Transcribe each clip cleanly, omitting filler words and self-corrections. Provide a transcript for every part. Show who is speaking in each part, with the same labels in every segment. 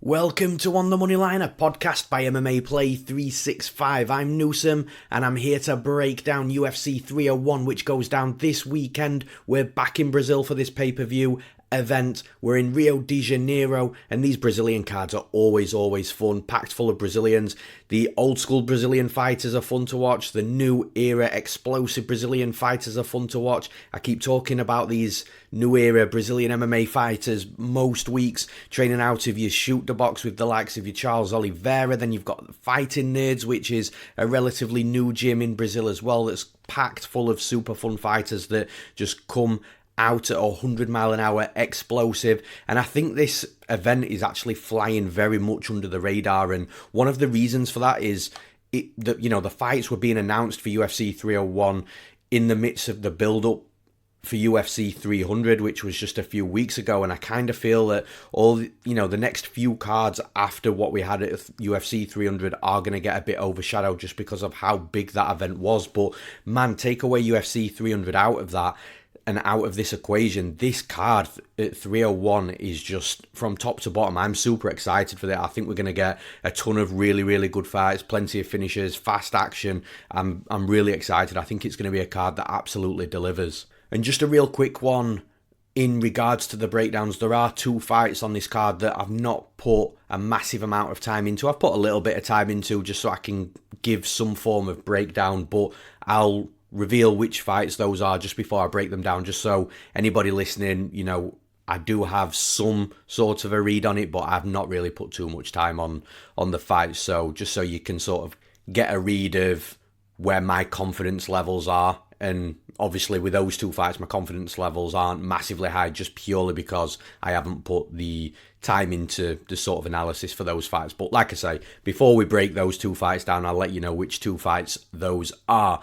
Speaker 1: Welcome to On The Money Line, a podcast by MMA Play 365. I'm Newsome, and I'm here to break down UFC 301, which goes down this weekend. We're back in Brazil for this pay-per-view event. We're in Rio de Janeiro, and these Brazilian cards are always fun, packed full of Brazilians. The old school Brazilian fighters are fun to watch. The new era explosive Brazilian fighters are fun to watch. I keep talking about these new era Brazilian MMA fighters most weeks, training out of your shoot the box with the likes of your Charles Oliveira. Then you've got Fighting Nerds, which is a relatively new gym in Brazil as well, that's packed full of super fun fighters that just come out at 100 mile an hour explosive. And I think this event is actually flying very much under the radar, and one of the reasons for that is the fights were being announced for UFC 301 in the midst of the build-up for UFC 300, which was just a few weeks ago. And I kind of feel that the next few cards after what we had at UFC 300 are going to get a bit overshadowed just because of how big that event was. But man, take away UFC 300 out of that and out of this equation, this card at 301 is just from top to bottom. I'm super excited for that. I think we're going to get a ton of really good fights, plenty of finishes, fast action. I'm really excited. I think it's going to be a card that absolutely delivers. And just a real quick one in regards to the breakdowns, there are two fights on this card that I've not put a massive amount of time into. I've put a little bit of time into just so I can give some form of breakdown, but I'll reveal which fights those are just before I break them down, just so anybody listening, I do have some sort of a read on it, but I've not really put too much time on the fights. So just so you can sort of get a read of where my confidence levels are. And obviously with those two fights, my confidence levels aren't massively high just purely because I haven't put the time into the sort of analysis for those fights. But like I say, before we break those two fights down, I'll let you know which two fights those are.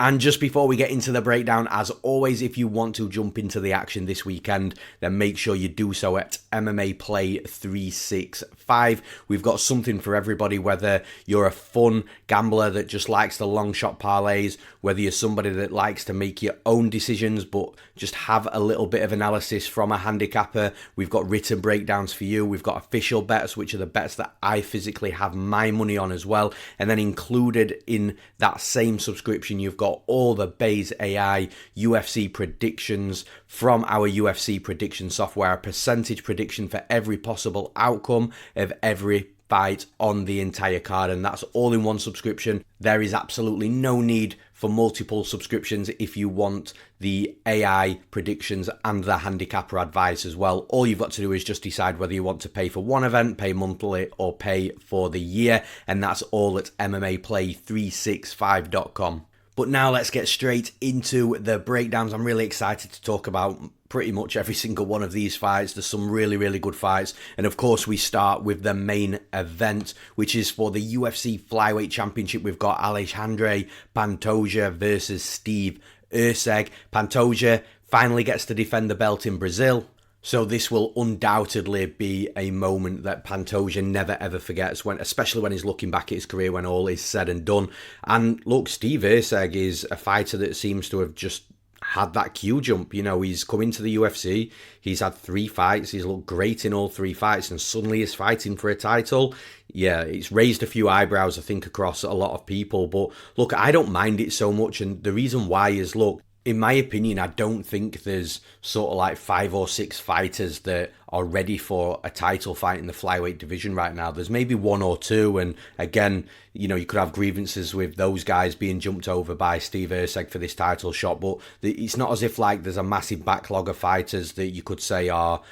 Speaker 1: And just before we get into the breakdown, as always, if you want to jump into the action this weekend, then make sure you do so at MMA Play 365. We've got something for everybody, whether you're a fun gambler that just likes the long shot parlays, whether you're somebody that likes to make your own decisions but just have a little bit of analysis from a handicapper. We've got written breakdowns for you. We've got official bets, which are the bets that I physically have my money on as well. And then included in that same subscription, you've got all the Bayes AI UFC predictions from our UFC prediction software, a percentage prediction for every possible outcome of every fight on the entire card, and that's all in one subscription. There is absolutely no need for multiple subscriptions if you want the AI predictions and the handicapper advice as well. All you've got to do is just decide whether you want to pay for one event, pay monthly, or pay for the year, and that's all at MMAplay365.com. But now let's get straight into the breakdowns. I'm really excited to talk about pretty much every single one of these fights. There's some really good fights. And of course, we start with the main event, which is for the UFC Flyweight Championship. We've got Alexandre Pantoja versus Steve Erceg. Pantoja finally gets to defend the belt in Brazil. So this will undoubtedly be a moment that Pantoja never ever forgets, especially when he's looking back at his career when all is said and done. And look, Steve Erceg is a fighter that seems to have just had that Q jump. He's come into the UFC, he's had 3 fights, he's looked great in all 3 fights, and suddenly he's fighting for a title. Yeah, it's raised a few eyebrows, I think, across a lot of people. But look, I don't mind it so much, and the reason why is, look, in my opinion, I don't think there's sort of like 5 or 6 fighters that are ready for a title fight in the flyweight division right now. There's maybe 1 or 2, and again, you could have grievances with those guys being jumped over by Steve Erceg for this title shot, but it's not as if like there's a massive backlog of fighters that you could say are,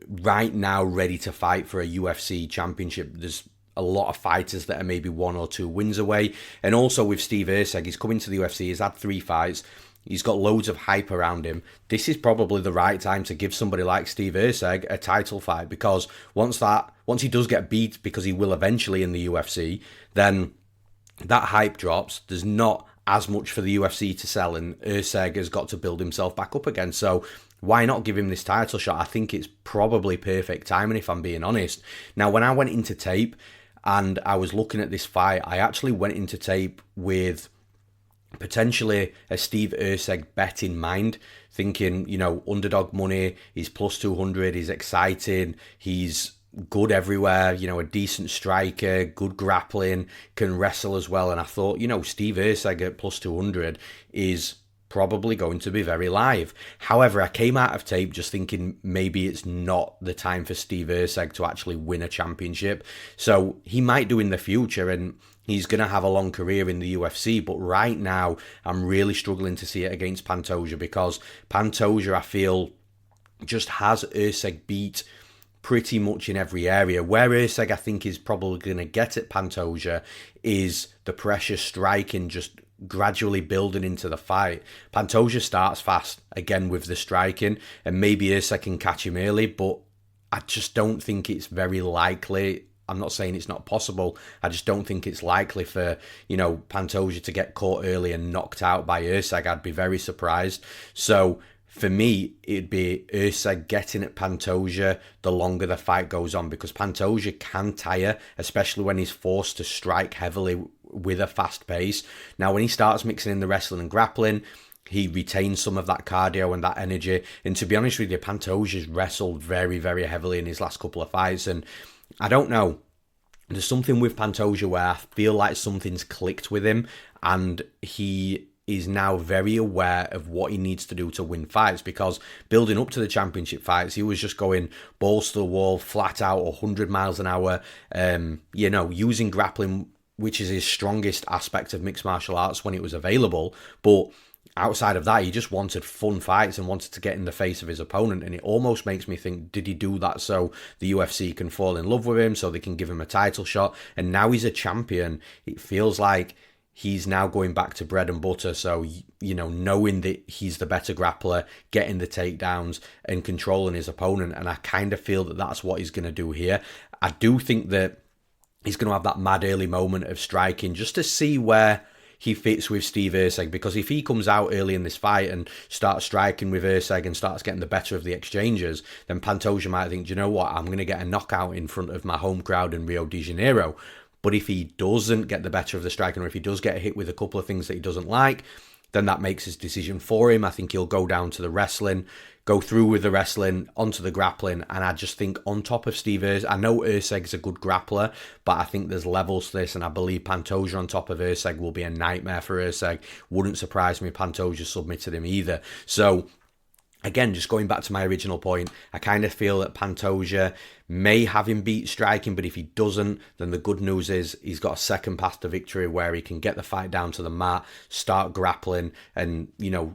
Speaker 1: right now ready to fight for a UFC championship. There's a lot of fighters that are maybe 1 or 2 wins away. And also with Steve Erceg, he's coming to the UFC, he's had 3 fights, he's got loads of hype around him. This is probably the right time to give somebody like Steve Erceg a title fight, because once he does get beat, because he will eventually in the UFC, then that hype drops. There's not as much for the UFC to sell, and Erceg has got to build himself back up again. So why not give him this title shot? I think it's probably perfect timing, if I'm being honest. Now, when I went into tape and I was looking at this fight, I actually went into tape with potentially a Steve Erceg bet in mind, thinking, underdog money, he's plus 200, he's exciting, he's good everywhere, a decent striker, good grappling, can wrestle as well. And I thought, Steve Erceg at plus 200 is probably going to be very live. However, I came out of tape just thinking maybe it's not the time for Steve Erceg to actually win a championship. So he might do in the future, and he's going to have a long career in the UFC. But right now, I'm really struggling to see it against Pantoja, because Pantoja, I feel, just has Erceg beat pretty much in every area. Where Erceg, I think, is probably going to get at Pantoja is the pressure striking, just gradually building into the fight. Pantoja starts fast, again, with the striking, and maybe Erceg can catch him early, but I just don't think it's very likely. I'm not saying it's not possible. I just don't think it's likely for, Pantoja to get caught early and knocked out by Erceg. I'd be very surprised. So for me, it'd be Erceg getting at Pantoja the longer the fight goes on, because Pantoja can tire, especially when he's forced to strike heavily with a fast pace. Now, when he starts mixing in the wrestling and grappling, he retains some of that cardio and that energy. And to be honest with you, Pantoja's wrestled very, very heavily in his last couple of fights. And I don't know, there's something with Pantoja where I feel like something's clicked with him, and he is now very aware of what he needs to do to win fights, because building up to the championship fights, he was just going balls to the wall, flat out, 100 miles an hour, using grappling, which is his strongest aspect of mixed martial arts when it was available. But outside of that, he just wanted fun fights and wanted to get in the face of his opponent. And it almost makes me think, did he do that so the UFC can fall in love with him, so they can give him a title shot? And now he's a champion. It feels like he's now going back to bread and butter. So, knowing that he's the better grappler, getting the takedowns and controlling his opponent. And I kind of feel that that's what he's going to do here. I do think that he's going to have that mad early moment of striking just to see where he fits with Steve Erceg, because if he comes out early in this fight and starts striking with Erceg and starts getting the better of the exchanges, then Pantoja might think, do you know what, I'm going to get a knockout in front of my home crowd in Rio de Janeiro. But if he doesn't get the better of the striking, or if he does get hit with a couple of things that he doesn't like, then that makes his decision for him. I think he'll go down to the wrestling, go through with the wrestling, onto the grappling. And I just think on top of Steve Erceg, I know Erceg's a good grappler, but I think there's levels to this. And I believe Pantoja on top of Erceg will be a nightmare for Erceg. Wouldn't surprise me if Pantoja submitted him either. So again, just going back to my original point, I kind of feel that Pantoja may have him beat striking, but if he doesn't, then the good news is he's got a second path to victory where he can get the fight down to the mat, start grappling, and,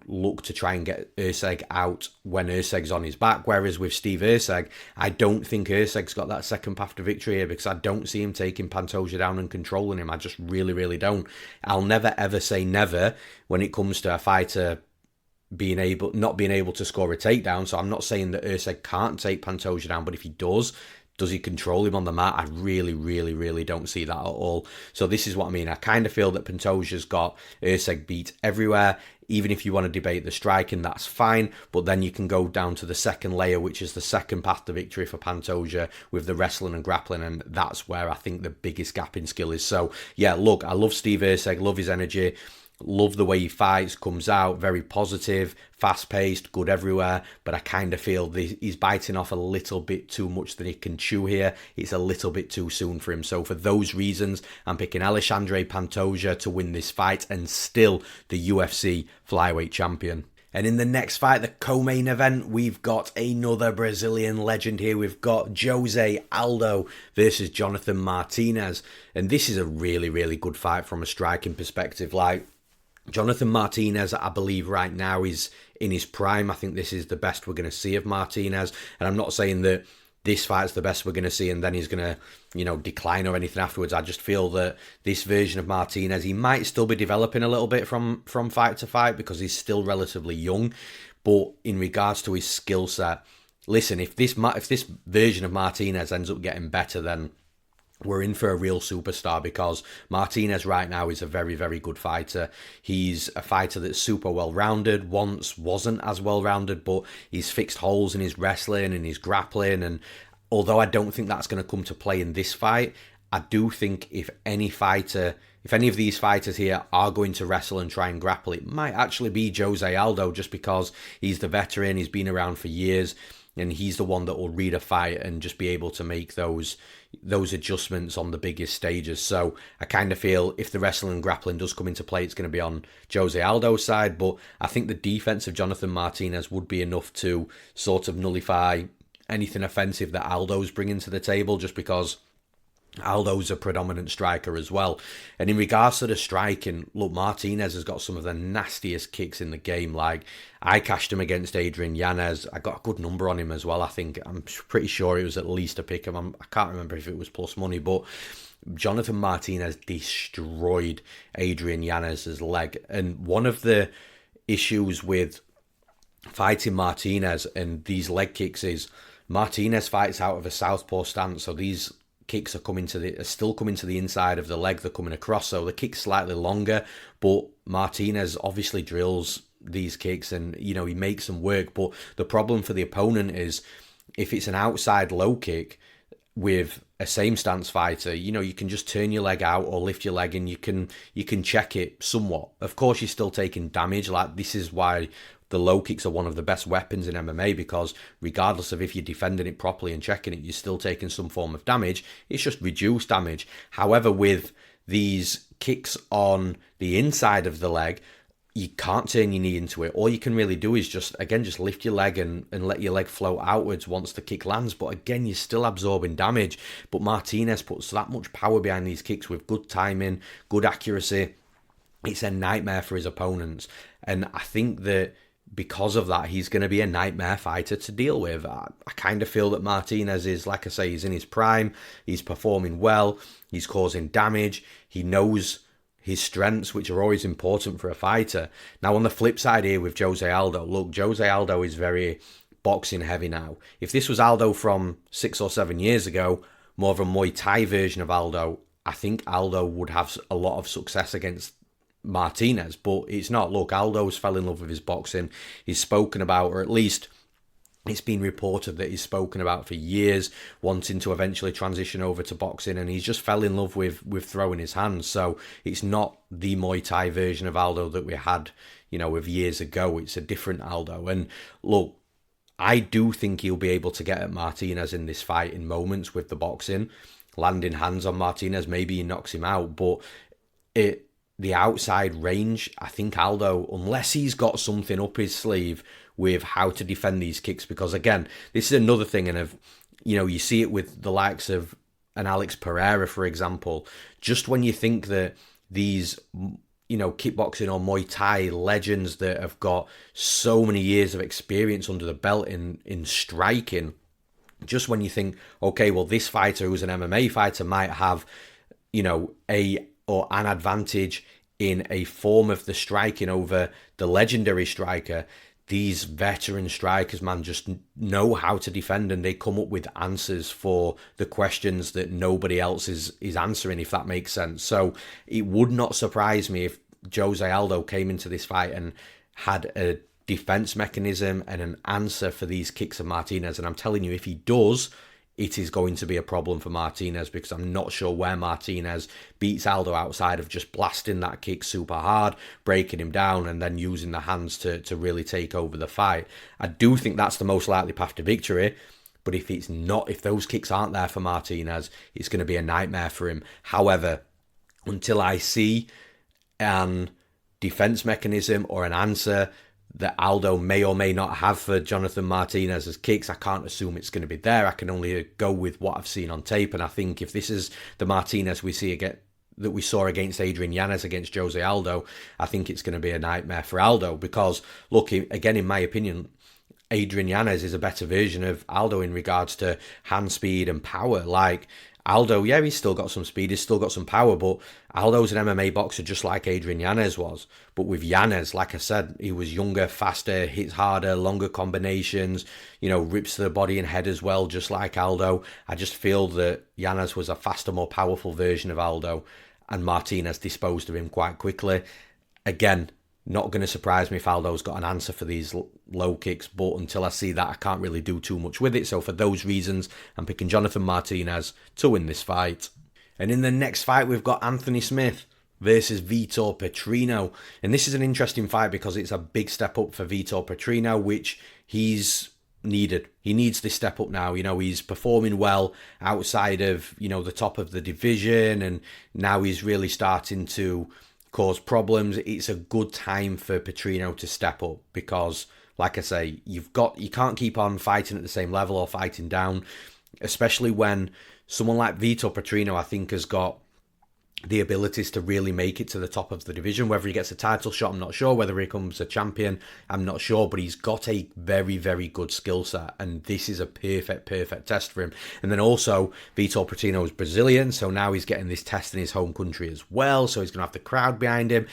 Speaker 1: look to try and get Erceg out when Erceg's on his back. Whereas with Steve Erceg, I don't think Erceg's got that second path to victory here, because I don't see him taking Pantoja down and controlling him. I just really, really don't. I'll never, ever say never when it comes to a fighter not being able to score a takedown. So I'm not saying that Erceg can't take Pantoja down, but if he does he control him on the mat? I really, really, really don't see that at all. So this is what I mean. I kind of feel that Pantoja's got Erceg beat everywhere. Even if you want to debate the striking, that's fine. But then you can go down to the second layer, which is the second path to victory for Pantoja with the wrestling and grappling. And that's where I think the biggest gap in skill is. So yeah, look, I love Steve Erceg, love his energy. Love the way he fights, comes out, very positive, fast-paced, good everywhere, but I kind of feel he's biting off a little bit too much that he can chew here. It's a little bit too soon for him. So for those reasons, I'm picking Alexandre Pantoja to win this fight and still the UFC flyweight champion. And in the next fight, the co-main event, we've got another Brazilian legend here. We've got Jose Aldo versus Jonathan Martinez. And this is a really, really good fight from a striking perspective. Jonathan Martinez, I believe right now, is in his prime. I think this is the best we're going to see of Martinez. And I'm not saying that this fight's the best we're going to see and then he's going to, decline or anything afterwards. I just feel that this version of Martinez, he might still be developing a little bit from fight to fight because he's still relatively young. But in regards to his skill set, listen, if this version of Martinez ends up getting better, then we're in for a real superstar, because Martinez right now is a very, very good fighter. He's a fighter that's super well-rounded, once wasn't as well-rounded, but he's fixed holes in his wrestling and his grappling. And although I don't think that's going to come to play in this fight, I do think if any of these fighters here are going to wrestle and try and grapple, it might actually be Jose Aldo, just because he's the veteran, he's been around for years. and he's the one that will read a fight and just be able to make those adjustments on the biggest stages. So I kind of feel if the wrestling and grappling does come into play, it's going to be on Jose Aldo's side, but I think the defense of Jonathan Martinez would be enough to sort of nullify anything offensive that Aldo's bringing to the table, just because Aldo's a predominant striker as well. And in regards to the striking, look, Martinez has got some of the nastiest kicks in the game. Like, I cashed him against Adrian Yanez. I got a good number on him as well, I think. I'm pretty sure it was at least a pick. I can't remember if it was plus money, but Jonathan Martinez destroyed Adrian Yanez's leg. And one of the issues with fighting Martinez and these leg kicks is Martinez fights out of a southpaw stance, so these kicks are still coming to the inside of the leg. They're coming across, so the kick's slightly longer, but Martinez obviously drills these kicks and, he makes them work. But the problem for the opponent is if it's an outside low kick with a same stance fighter, you can just turn your leg out or lift your leg and you can check it somewhat. Of course, you're still taking damage. Like, this is why the low kicks are one of the best weapons in MMA, because regardless of if you're defending it properly and checking it, you're still taking some form of damage. It's just reduced damage. However, with these kicks on the inside of the leg, you can't turn your knee into it. All you can really do is just lift your leg and let your leg float outwards once the kick lands. But again, you're still absorbing damage. But Martinez puts that much power behind these kicks with good timing, good accuracy. It's a nightmare for his opponents. And I think that because of that, he's going to be a nightmare fighter to deal with. I kind of feel that Martinez is, like I say, he's in his prime. He's performing well. He's causing damage. He knows his strengths, which are always important for a fighter. Now, on the flip side here with Jose Aldo, look, Jose Aldo is very boxing heavy now. If this was Aldo from 6 or 7 years ago, more of a Muay Thai version of Aldo, I think Aldo would have a lot of success against Martinez, but it's not. Look, Aldo's fell in love with his boxing. He's spoken about, or at least it's been reported that he's spoken about for years, wanting to eventually transition over to boxing, and he's just fell in love with throwing his hands. So it's not the Muay Thai version of Aldo that we had, of years ago. It's a different Aldo. And look, I do think he'll be able to get at Martinez in this fight in moments with the boxing, landing hands on Martinez. Maybe he knocks him out, but the outside range, I think Aldo, unless he's got something up his sleeve with how to defend these kicks, because again, this is another thing, and you see it with the likes of an Alex Pereira, for example. Just when you think that these, kickboxing or Muay Thai legends that have got so many years of experience under the belt in striking, just when you think, okay, well, this fighter who's an MMA fighter might have, an advantage in a form of the striking over the legendary striker, these veteran strikers, man, just know how to defend, and they come up with answers for the questions that nobody else is answering, if that makes sense. So it would not surprise me if Jose Aldo came into this fight and had a defense mechanism and an answer for these kicks of Martinez. And I'm telling you, if he does, it is going to be a problem for Martinez, because I'm not sure where Martinez beats Aldo outside of just blasting that kick super hard, breaking him down, and then using the hands to really take over the fight. I do think that's the most likely path to victory, but if it's not, if those kicks aren't there for Martinez, it's going to be a nightmare for him. However, until I see an defense mechanism or an answer that Aldo may or may not have for Jonathan Martinez's kicks, I can't assume it's going to be there. I can only go with what I've seen on tape, and I think if this is the Martinez we see again that we saw against Adrian Yanez against Jose Aldo, I think it's going to be a nightmare for Aldo, because look, again, in my opinion, Adrian Yanez is a better version of Aldo in regards to hand speed and power. Like, Aldo, yeah, he's still got some speed, he's still got some power, but Aldo's an MMA boxer just like Adrian Yanez was. But with Yanez, like I said, he was younger, faster, hits harder, longer combinations, rips to the body and head as well, just like Aldo. I just feel that Yanez was a faster, more powerful version of Aldo, and Martinez disposed of him quite quickly. Again, not going to surprise me if Aldo's got an answer for these low kicks, but until I see that, I can't really do too much with it. So for those reasons, I'm picking Jonathan Martinez to win this fight. And in the next fight, we've got Anthony Smith versus Vitor Petrino. And this is an interesting fight because it's a big step up for Vitor Petrino, which he's needed. He needs this step up now. He's performing well outside of, the top of the division, and now he's really starting to cause problems. It's a good time for Petrino to step up because, like I say, you can't keep on fighting at the same level or fighting down, especially when someone like Vitor Petrino, I think, has got the abilities to really make it to the top of the division. Whether he gets a title shot, I'm not sure. Whether he becomes a champion, I'm not sure. But he's got a very, very good skill set, and this is a perfect test for him. And then also, Vitor Petrino is Brazilian, so now he's getting this test in his home country as well, so he's going to have the crowd behind him.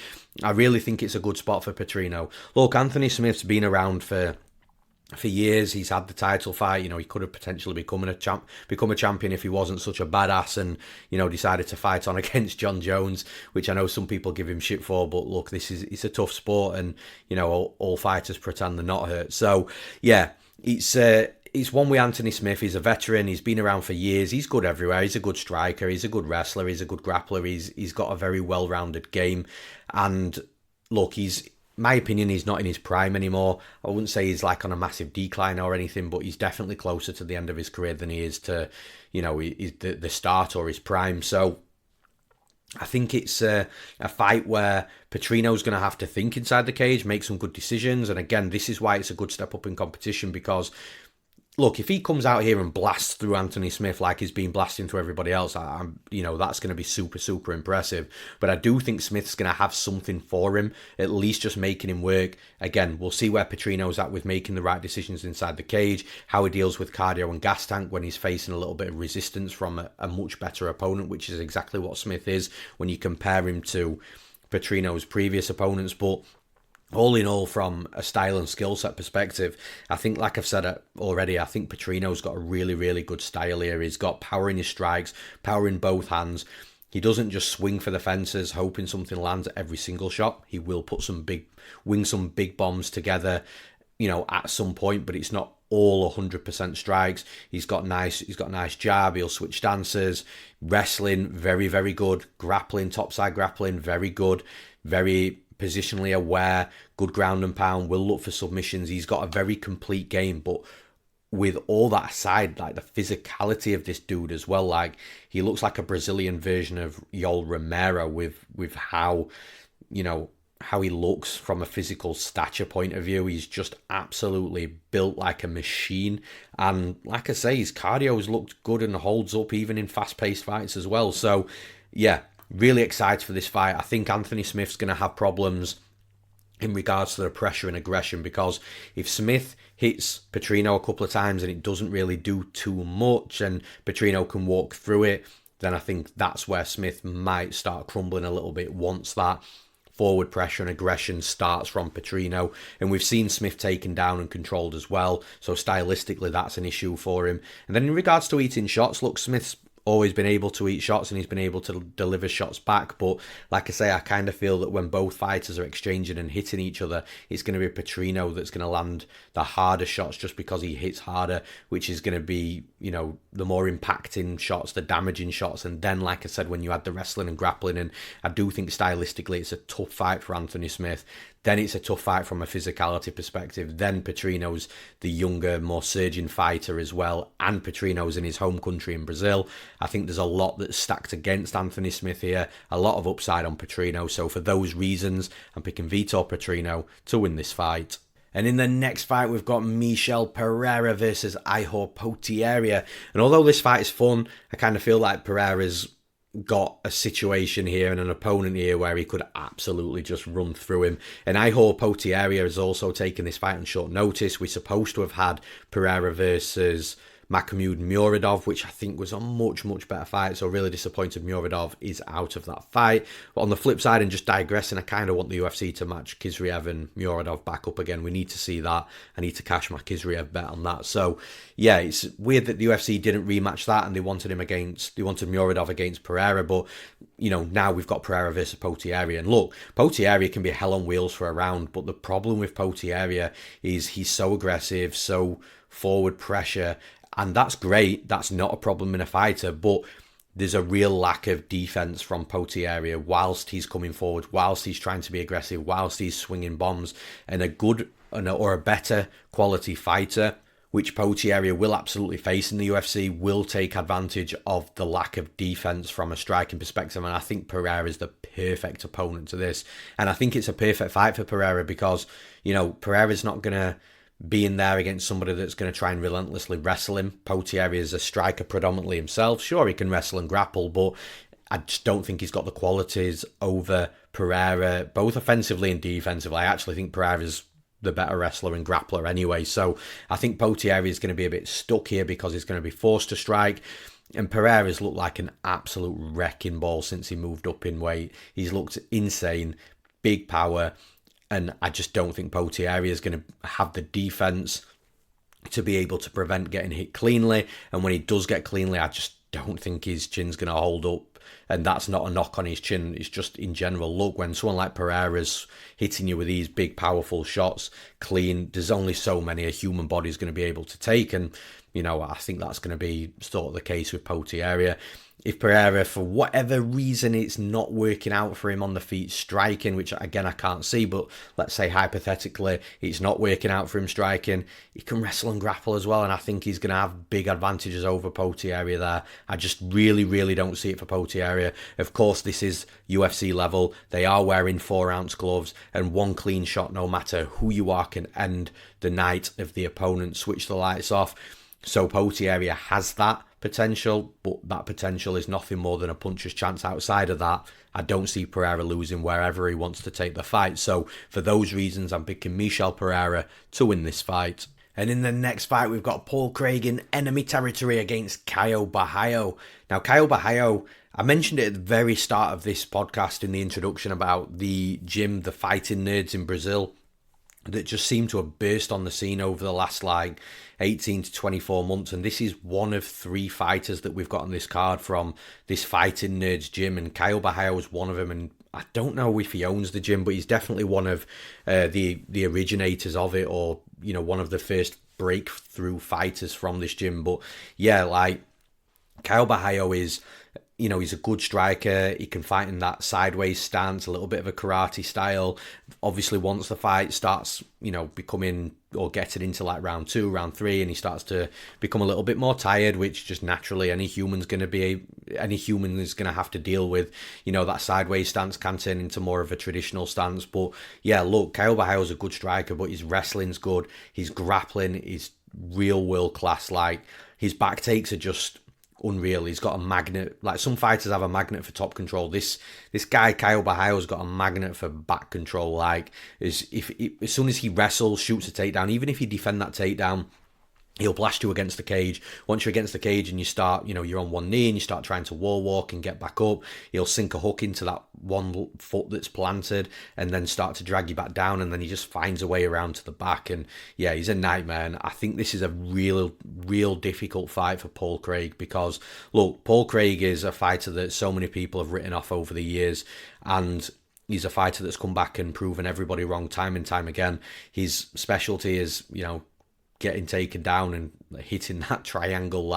Speaker 1: I really think it's a good spot for Petrino. Look, Anthony Smith's been around for years. He's had the title fight. He could have potentially become a champion if he wasn't such a badass and, decided to fight on against John Jones, which I know some people give him shit for. But look, it's a tough sport, and, all fighters pretend they're not hurt. So, yeah, it's one with Anthony Smith. He's a veteran. He's been around for years. He's good everywhere. He's a good striker. He's a good wrestler. He's a good grappler. He's got a very well-rounded game. And look, my opinion, he's not in his prime anymore. I wouldn't say he's like on a massive decline or anything, but he's definitely closer to the end of his career than he is to, the start or his prime. So I think it's a fight where Petrino's going to have to think inside the cage, make some good decisions. And again, this is why it's a good step up in competition, because look, if he comes out here and blasts through Anthony Smith like he's been blasting through everybody else, that's going to be super impressive. But I do think Smith's going to have something for him, at least just making him work. Again, we'll see where Petrino's at with making the right decisions inside the cage, how he deals with cardio and gas tank when he's facing a little bit of resistance from a much better opponent, which is exactly what Smith is when you compare him to Petrino's previous opponents. But all in all, from a style and skill set perspective, I think, like I've said already, I think Petrino's got a really, really good style here. He's got power in his strikes, power in both hands. He doesn't just swing for the fences, hoping something lands at every single shot. He will wing some big bombs together, at some point, but it's not all 100% strikes. He's got nice jab. He'll switch stances. Wrestling, very, very good. Grappling, topside grappling, very good. Very positionally aware, good ground and pound, will look for submissions. He's got a very complete game, but with all that aside, like the physicality of this dude as well, like he looks like a Brazilian version of Yoel Romero with how, how he looks from a physical stature point of view. He's just absolutely built like a machine. And like I say, his cardio has looked good and holds up even in fast-paced fights as well. So, yeah, really excited for this fight. I think Anthony Smith's going to have problems in regards to the pressure and aggression, because if Smith hits Petrino a couple of times and it doesn't really do too much and Petrino can walk through it, then I think that's where Smith might start crumbling a little bit once that forward pressure and aggression starts from Petrino. And we've seen Smith taken down and controlled as well, so stylistically that's an issue for him. And then in regards to eating shots, look, Smith's always been able to eat shots and he's been able to deliver shots back, but like I say, I kind of feel that when both fighters are exchanging and hitting each other, it's going to be Petrino that's going to land the harder shots just because he hits harder, which is going to be, the more impacting shots, the damaging shots. And then, like I said, when you add the wrestling and grappling, and I do think stylistically it's a tough fight for Anthony Smith, then it's a tough fight from a physicality perspective. Then Petrino's the younger, more surging fighter as well, and Petrino's in his home country in Brazil. I think there's a lot that's stacked against Anthony Smith here, a lot of upside on Petrino. So for those reasons, I'm picking Vitor Petrino to win this fight. And in the next fight, we've got Michel Pereira versus Ihor Potieria. And although this fight is fun, I kind of feel like Pereira's got a situation here and an opponent here where he could absolutely just run through him. And Ihor Potieria has also taken this fight on short notice. We're supposed to have had Pereira versus Makhmud Muradov, which I think was a much, much better fight. So really disappointed Muradov is out of that fight. But on the flip side, and just digressing, I kind of want the UFC to match Khizriev and Muradov back up again. We need to see that. I need to cash my Khizriev bet on that. So yeah, it's weird that the UFC didn't rematch that and they wanted Muradov against Pereira. But now we've got Pereira versus Potieria. And look, Potieria can be hell on wheels for a round, but the problem with Potieria is he's so aggressive, so forward pressure. And that's great. That's not a problem in a fighter, but there's a real lack of defense from Potieria whilst he's coming forward, whilst he's trying to be aggressive, whilst he's swinging bombs. And a good or a better quality fighter which Potieria will absolutely face in the UFC, will take advantage of the lack of defense from a striking perspective. And I think Pereira is the perfect opponent to this. And I think it's a perfect fight for Pereira because, Pereira's not going to be in there against somebody that's going to try and relentlessly wrestle him. Potieria is a striker predominantly himself. Sure, he can wrestle and grapple, but I just don't think he's got the qualities over Pereira, both offensively and defensively. I actually think Pereira's the better wrestler and grappler anyway. So I think Potieria is going to be a bit stuck here because he's going to be forced to strike. And Pereira's looked like an absolute wrecking ball since he moved up in weight. He's looked insane, big power. And I just don't think Potieria is going to have the defense to be able to prevent getting hit cleanly. And when he does get cleanly, I just don't think his chin's going to hold up. And that's not a knock on his chin. It's just in general, look, when someone like Pereira's hitting you with these big, powerful shots, clean, there's only so many a human body's going to be able to take. And, I think that's going to be sort of the case with Potieria. If Pereira, for whatever reason, it's not working out for him on the feet striking, which again I can't see, but let's say hypothetically it's not working out for him striking, he can wrestle and grapple as well, and I think he's going to have big advantages over Potieria there. I just really, really don't see it for Potieria. Of course, this is UFC level. They are wearing 4-ounce gloves, and one clean shot, no matter who you are, can end the night of the opponent, switch the lights off. So Potieria has that potential, but that potential is nothing more than a puncher's chance. Outside of that, I don't see Pereira losing wherever he wants to take the fight. So for those reasons, I'm picking Michel Pereira to win this fight. And in the next fight, we've got Paul Craig in enemy territory against Caio Borralho. Now, Caio Borralho, I mentioned it at the very start of this podcast in the introduction about the gym, the fighting nerds in Brazil, that just seem to have burst on the scene over the last 18 to 24 months. And this is one of 3 fighters that we've got on this card from this fighting nerds gym. And Caio Borralho is one of them. And I don't know if he owns the gym, but he's definitely one of the originators of it, or, one of the first breakthrough fighters from this gym. But yeah, Caio Borralho is, he's a good striker. He can fight in that sideways stance, a little bit of a karate style. Obviously, once the fight starts, becoming or getting into round 2, round 3, and he starts to become a little bit more tired, which just naturally any human is going to have to deal with. That sideways stance can turn into more of a traditional stance. But yeah, look, Caio Borralho is a good striker, but his wrestling's good. His grappling is real world class. His back takes are just unreal. He's got a magnet. Some fighters have a magnet for top control. This guy Caio Borralho's got a magnet for back control. As soon as he wrestles, shoots a takedown, even if you defend that takedown, he'll blast you against the cage. Once you're against the cage and you start, you're on one knee and you start trying to wall walk and get back up, he'll sink a hook into that one foot that's planted and then start to drag you back down, and then he just finds a way around to the back. And yeah, he's a nightmare. And I think this is a real difficult fight for Paul Craig, because look, Paul Craig is a fighter that so many people have written off over the years, and he's a fighter that's come back and proven everybody wrong time and time again. His specialty is, getting taken down and hitting that triangle.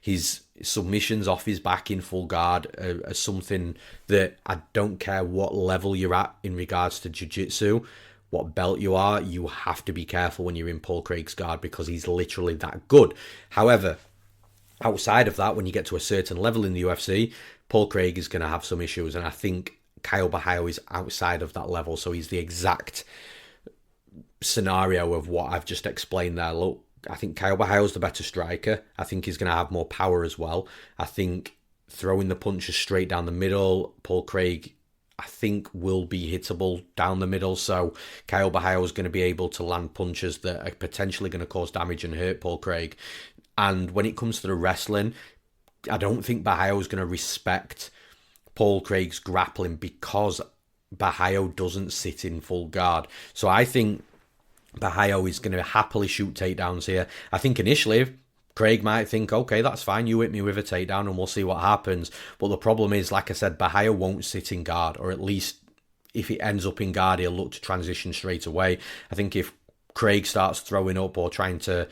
Speaker 1: His submissions off his back in full guard are something that I don't care what level you're at in regards to jiu-jitsu, what belt you are, you have to be careful when you're in Paul Craig's guard, because he's literally that good. However, outside of that, when you get to a certain level in the UFC, Paul Craig is going to have some issues, and I think Caio Borralho is outside of that level, so he's the exact scenario of what I've just explained there. Look, I think Caio Borralho's the better striker. I think he's going to have more power as well. I think throwing the punches straight down the middle, Paul Craig, I think, will be hittable down the middle. So Caio Borralho is going to be able to land punches that are potentially going to cause damage and hurt Paul Craig. And when it comes to the wrestling, I don't think Borralho is going to respect Paul Craig's grappling, because Borralho doesn't sit in full guard. So I think Borralho is going to happily shoot takedowns here. I think initially Craig might think, okay, that's fine, you hit me with a takedown and we'll see what happens. But the problem is, like I said, Borralho won't sit in guard, or at least if he ends up in guard, he'll look to transition straight away. I think if Craig starts throwing up or trying to,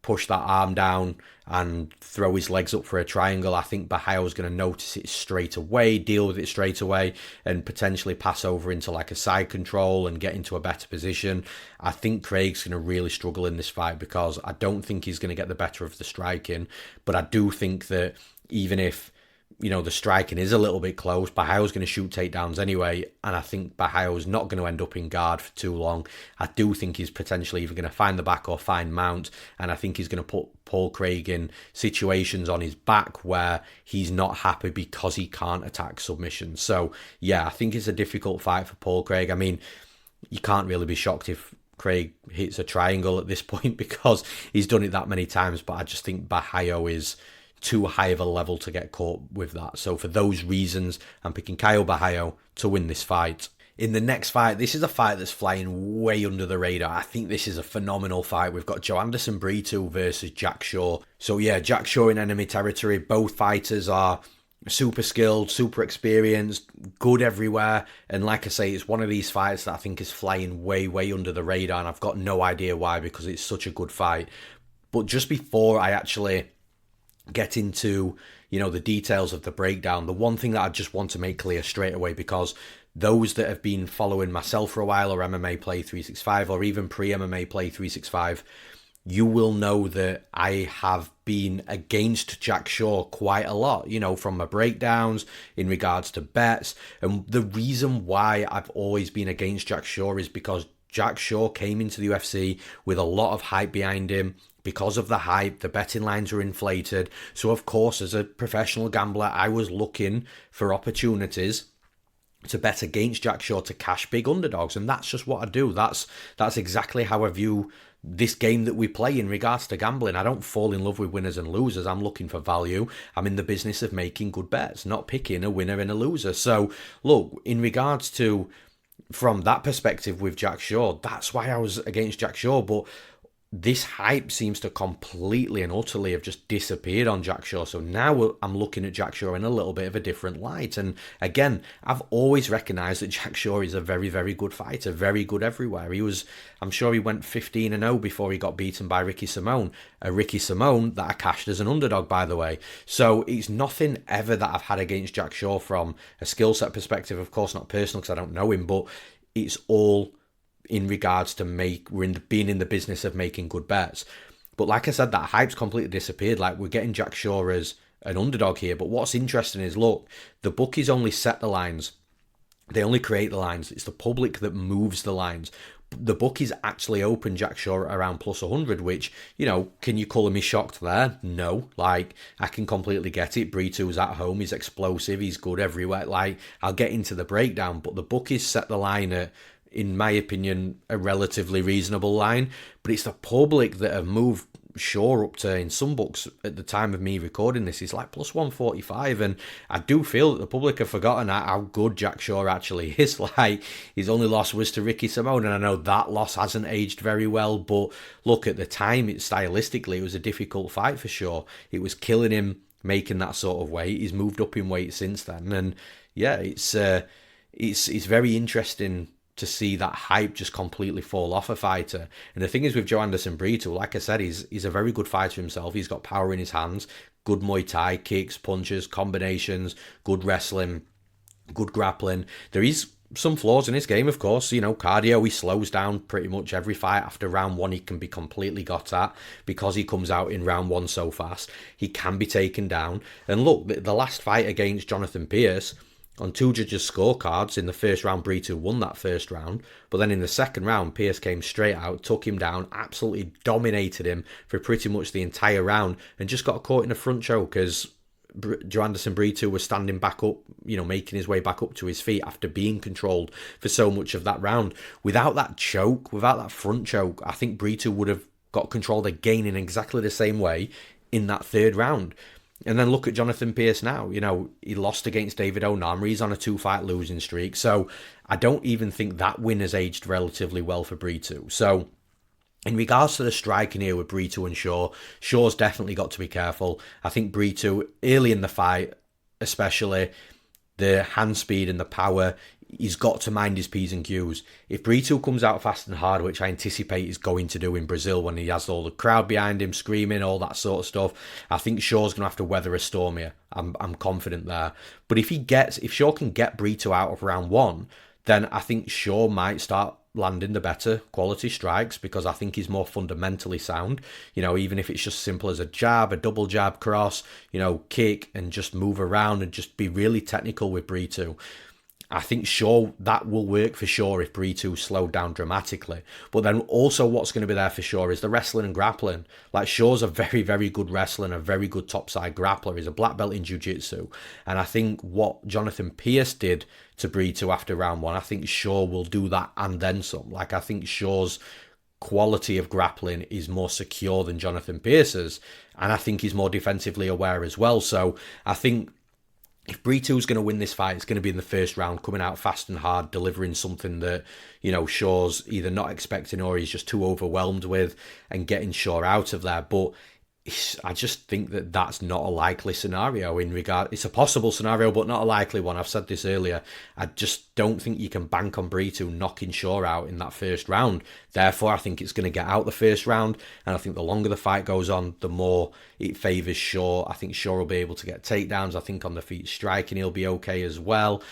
Speaker 1: push that arm down and throw his legs up for a triangle, I think Borralho's going to notice it straight away, deal with it straight away, and potentially pass over into like a side control and get into a better position. I think Craig's going to really struggle in this fight because I don't think he's going to get the better of the striking, but I do think that even if the striking is a little bit close, Borralho's going to shoot takedowns anyway, and I think Borralho's not going to end up in guard for too long. I do think he's potentially either going to find the back or find mount, and I think he's going to put Paul Craig in situations on his back where he's not happy because he can't attack submissions. So, yeah, I think it's a difficult fight for Paul Craig. I mean, you can't really be shocked if Craig hits a triangle at this point because he's done it that many times, but I just think Borralho is too high of a level to get caught with that. So for those reasons, I'm picking Caio Borralho to win this fight. In the next fight, this is a fight that's flying way under the radar. I think this is a phenomenal fight. We've got Joanderson Brito versus Jack Shaw. So yeah, Jack Shaw in enemy territory. Both fighters are super skilled, super experienced, good everywhere. And like I say, it's one of these fights that I think is flying way, way under the radar. And I've got no idea why, because it's such a good fight. But just before I actually get into the details of the breakdown, the one thing that I just want to make clear straight away, because those that have been following myself for a while, or MMA Play 365, or even pre-MMA Play 365, you will know that I have been against Jack Shaw quite a lot, from my breakdowns in regards to bets. And the reason why I've always been against Jack Shaw is because Jack Shaw came into the UFC with a lot of hype behind him. Because of the hype, the betting lines were inflated. So, of course, as a professional gambler, I was looking for opportunities to bet against Jack Shaw to cash big underdogs. And that's just what I do. That's exactly how I view this game that we play in regards to gambling. I don't fall in love with winners and losers. I'm looking for value. I'm in the business of making good bets, not picking a winner and a loser. So, look, in regards to, from that perspective with Jack Shaw, that's why I was against Jack Shaw. But this hype seems to completely and utterly have just disappeared on Jack Shaw. So now I'm looking at Jack Shaw in a little bit of a different light. And again, I've always recognised that Jack Shaw is a very, very good fighter, very good everywhere. I'm sure he went 15-0 before he got beaten by Ricky Simone. A Ricky Simone that I cashed as an underdog, by the way. So it's nothing ever that I've had against Jack Shaw from a skill set perspective. Of course, not personal because I don't know him, but it's all in regards to being in the business of making good bets. But like I said, that hype's completely disappeared. Like, we're getting Jack Shaw as an underdog here. But what's interesting is, look, the bookies only set the lines. They only create the lines. It's the public that moves the lines. The bookies actually open Jack Shaw around plus 100, which, can you call me shocked there? No. Like, I can completely get it. Brito's at home. He's explosive. He's good everywhere. Like, I'll get into the breakdown. But the bookies set the line at, in my opinion, a relatively reasonable line. But it's the public that have moved Shaw up to, in some books at the time of me recording this, he's like plus 145. And I do feel that the public have forgotten how good Jack Shaw actually is. Like, his only loss was to Ricky Simone, and I know that loss hasn't aged very well. But look, at the time, stylistically, it was a difficult fight for Shaw. It was killing him making that sort of weight. He's moved up in weight since then. And yeah, it's very interesting to see that hype just completely fall off a fighter. And the thing is with Joanderson Brito, like I said, he's a very good fighter himself. He's got power in his hands, good Muay Thai, kicks, punches, combinations, good wrestling, good grappling. There is some flaws in his game, of course. Cardio, he slows down pretty much every fight. After round one, he can be completely got at because he comes out in round one so fast. He can be taken down. And look, the last fight against Jonathan Pierce, on two judges' scorecards, in the first round, Brito won that first round. But then in the second round, Pierce came straight out, took him down, absolutely dominated him for pretty much the entire round, and just got caught in a front choke as Joanderson Brito was standing back up, making his way back up to his feet after being controlled for so much of that round. Without that choke, without that front choke, I think Brito would have got controlled again in exactly the same way in that third round. And then look at Jonathan Pierce now. He lost against David Onamri. He's on a 2-fight losing streak. So I don't even think that win has aged relatively well for Brito. So in regards to the striking here with Brito and Shaw, Shaw's definitely got to be careful. I think Brito, early in the fight, especially, the hand speed and the power, he's got to mind his P's and Q's. If Brito comes out fast and hard, which I anticipate he's going to do in Brazil when he has all the crowd behind him, screaming, all that sort of stuff, I think Shaw's going to have to weather a storm here. I'm confident there. But if Shaw can get Brito out of round one, then I think Shaw might start landing the better quality strikes because I think he's more fundamentally sound. Even if it's just simple as a jab, a double jab cross, kick and just move around and just be really technical with Brito. I think Shaw, that will work for Shaw if Brito slowed down dramatically. But then also what's going to be there for Shaw is the wrestling and grappling. Like Shaw's a very, very good wrestler and a very good topside grappler. He's a black belt in jiu-jitsu. And I think what Jonathan Pearce did to Brito after round one, I think Shaw will do that and then some. Like I think Shaw's quality of grappling is more secure than Jonathan Pearce's. And I think he's more defensively aware as well. So I think if Brito's going to win this fight, it's going to be in the first round, coming out fast and hard, delivering something that, Shaw's either not expecting or he's just too overwhelmed with and getting Shaw out of there. But I just think that that's not a likely scenario it's a possible scenario, but not a likely one. I've said this earlier. I just don't think you can bank on Brito knocking Shaw out in that first round. Therefore, I think it's going to get out the first round. And I think the longer the fight goes on, the more it favours Shaw. I think Shaw will be able to get takedowns. I think on the feet striking, he'll be okay as well.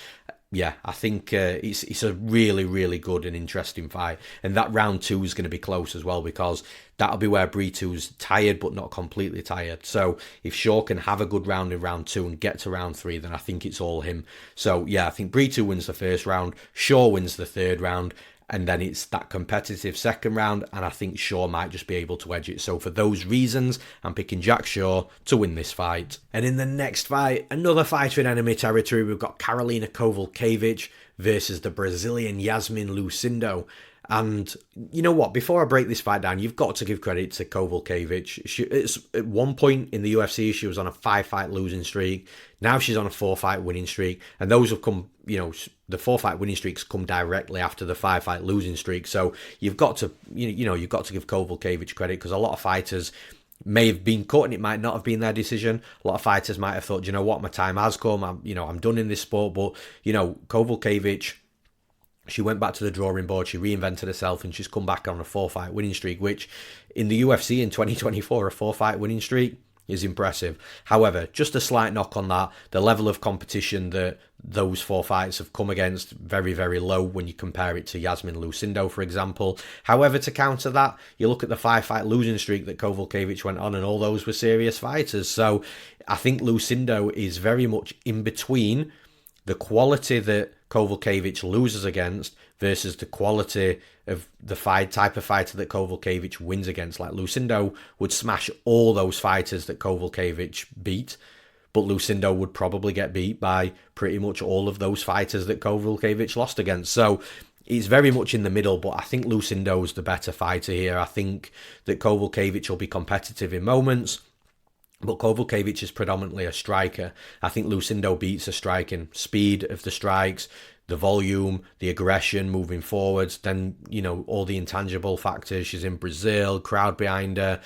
Speaker 1: Yeah, I think it's a really, really good and interesting fight. And that round two is going to be close as well because that'll be where Brito's tired but not completely tired. So if Shaw can have a good round in round two and get to round three, then I think it's all him. So yeah, I think Brito wins the first round, Shaw wins the third round, and then it's that competitive second round, and I think Shaw might just be able to edge it. So for those reasons, I'm picking Jack Shaw to win this fight. And in the next fight, another fighter in enemy territory, we've got Karolina Kowalkiewicz versus the Brazilian Iasmin Lucindo. And you know what? Before I break this fight down, you've got to give credit to Kowalkiewicz. At one point in the UFC, she was on a 5-fight losing streak. Now she's on a 4-fight winning streak. And those have come, the 4-fight winning streaks come directly after the 5-fight losing streak. So you've got to, you've got to give Kowalkiewicz credit because a lot of fighters may have been caught and it might not have been their decision. A lot of fighters might have thought, my time has come. I'm done in this sport. But, Kowalkiewicz, she went back to the drawing board, she reinvented herself, and she's come back on a 4-fight winning streak, which in the UFC in 2024, a 4-fight winning streak is impressive. However, just a slight knock on that, the level of competition that those 4 fights have come against, very, very low when you compare it to Iasmin Lucindo, for example. However, to counter that, you look at the 5-fight losing streak that Kowalkiewicz went on, and all those were serious fighters. So I think Lucindo is very much in between the quality that Kowalkiewicz loses against versus the quality of the type of fighter that Kowalkiewicz wins against. Like Lucindo would smash all those fighters that Kowalkiewicz beat, but Lucindo would probably get beat by pretty much all of those fighters that Kowalkiewicz lost against. So it's very much in the middle, but I think Lucindo's the better fighter here. I think that Kowalkiewicz will be competitive in moments, but Kowalkiewicz is predominantly a striker. I think Lucindo beats the striking speed of the strikes, the volume, the aggression moving forwards, then, all the intangible factors. She's in Brazil, crowd behind her.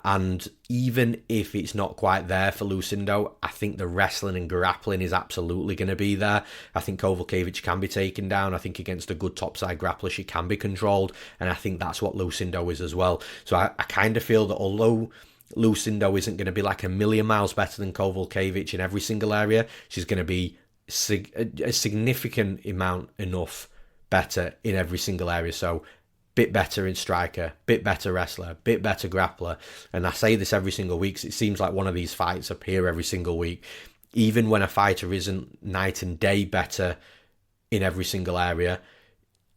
Speaker 1: And even if it's not quite there for Lucindo, I think the wrestling and grappling is absolutely going to be there. I think Kowalkiewicz can be taken down. I think against a good topside grappler, she can be controlled. And I think that's what Lucindo is as well. So I kind of feel that although Lucindo isn't going to be like a million miles better than Kowalkiewicz in every single area, she's going to be a significant amount enough better in every single area. So bit better in striker, bit better wrestler, bit better grappler. And I say this every single week because it seems like one of these fights appear every single week. Even when a fighter isn't night and day better in every single area,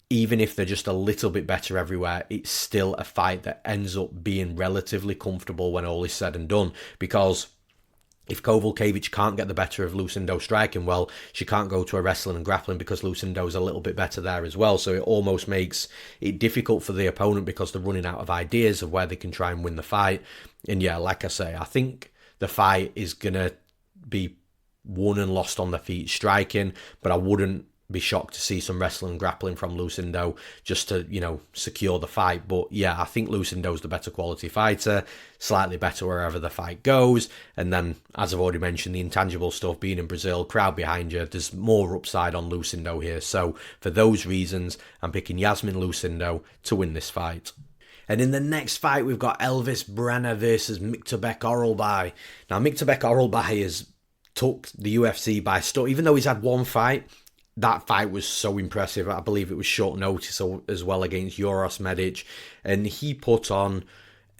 Speaker 1: even if they're just a little bit better everywhere, it's still a fight that ends up being relatively comfortable when all is said and done. Because if Kowalkiewicz can't get the better of Lucindo striking, well, she can't go to a wrestling and grappling because Lucindo's a little bit better there as well. So it almost makes it difficult for the opponent because they're running out of ideas of where they can try and win the fight. And yeah, like I say, I think the fight is going to be won and lost on the feet striking, but I wouldn't be shocked to see some wrestling and grappling from Lucindo just to, secure the fight. But yeah, I think Lucindo's the better quality fighter, slightly better wherever the fight goes. And then, as I've already mentioned, the intangible stuff, being in Brazil, crowd behind you, there's more upside on Lucindo here. So for those reasons, I'm picking Iasmin Lucindo to win this fight. And in the next fight, we've got Elves Brener versus Myktybek Orolbai. Now, Myktybek Orolbai has took the UFC by storm. Even though he's had one fight, that fight was so impressive. I believe it was short notice as well against Uros Medic. And he put on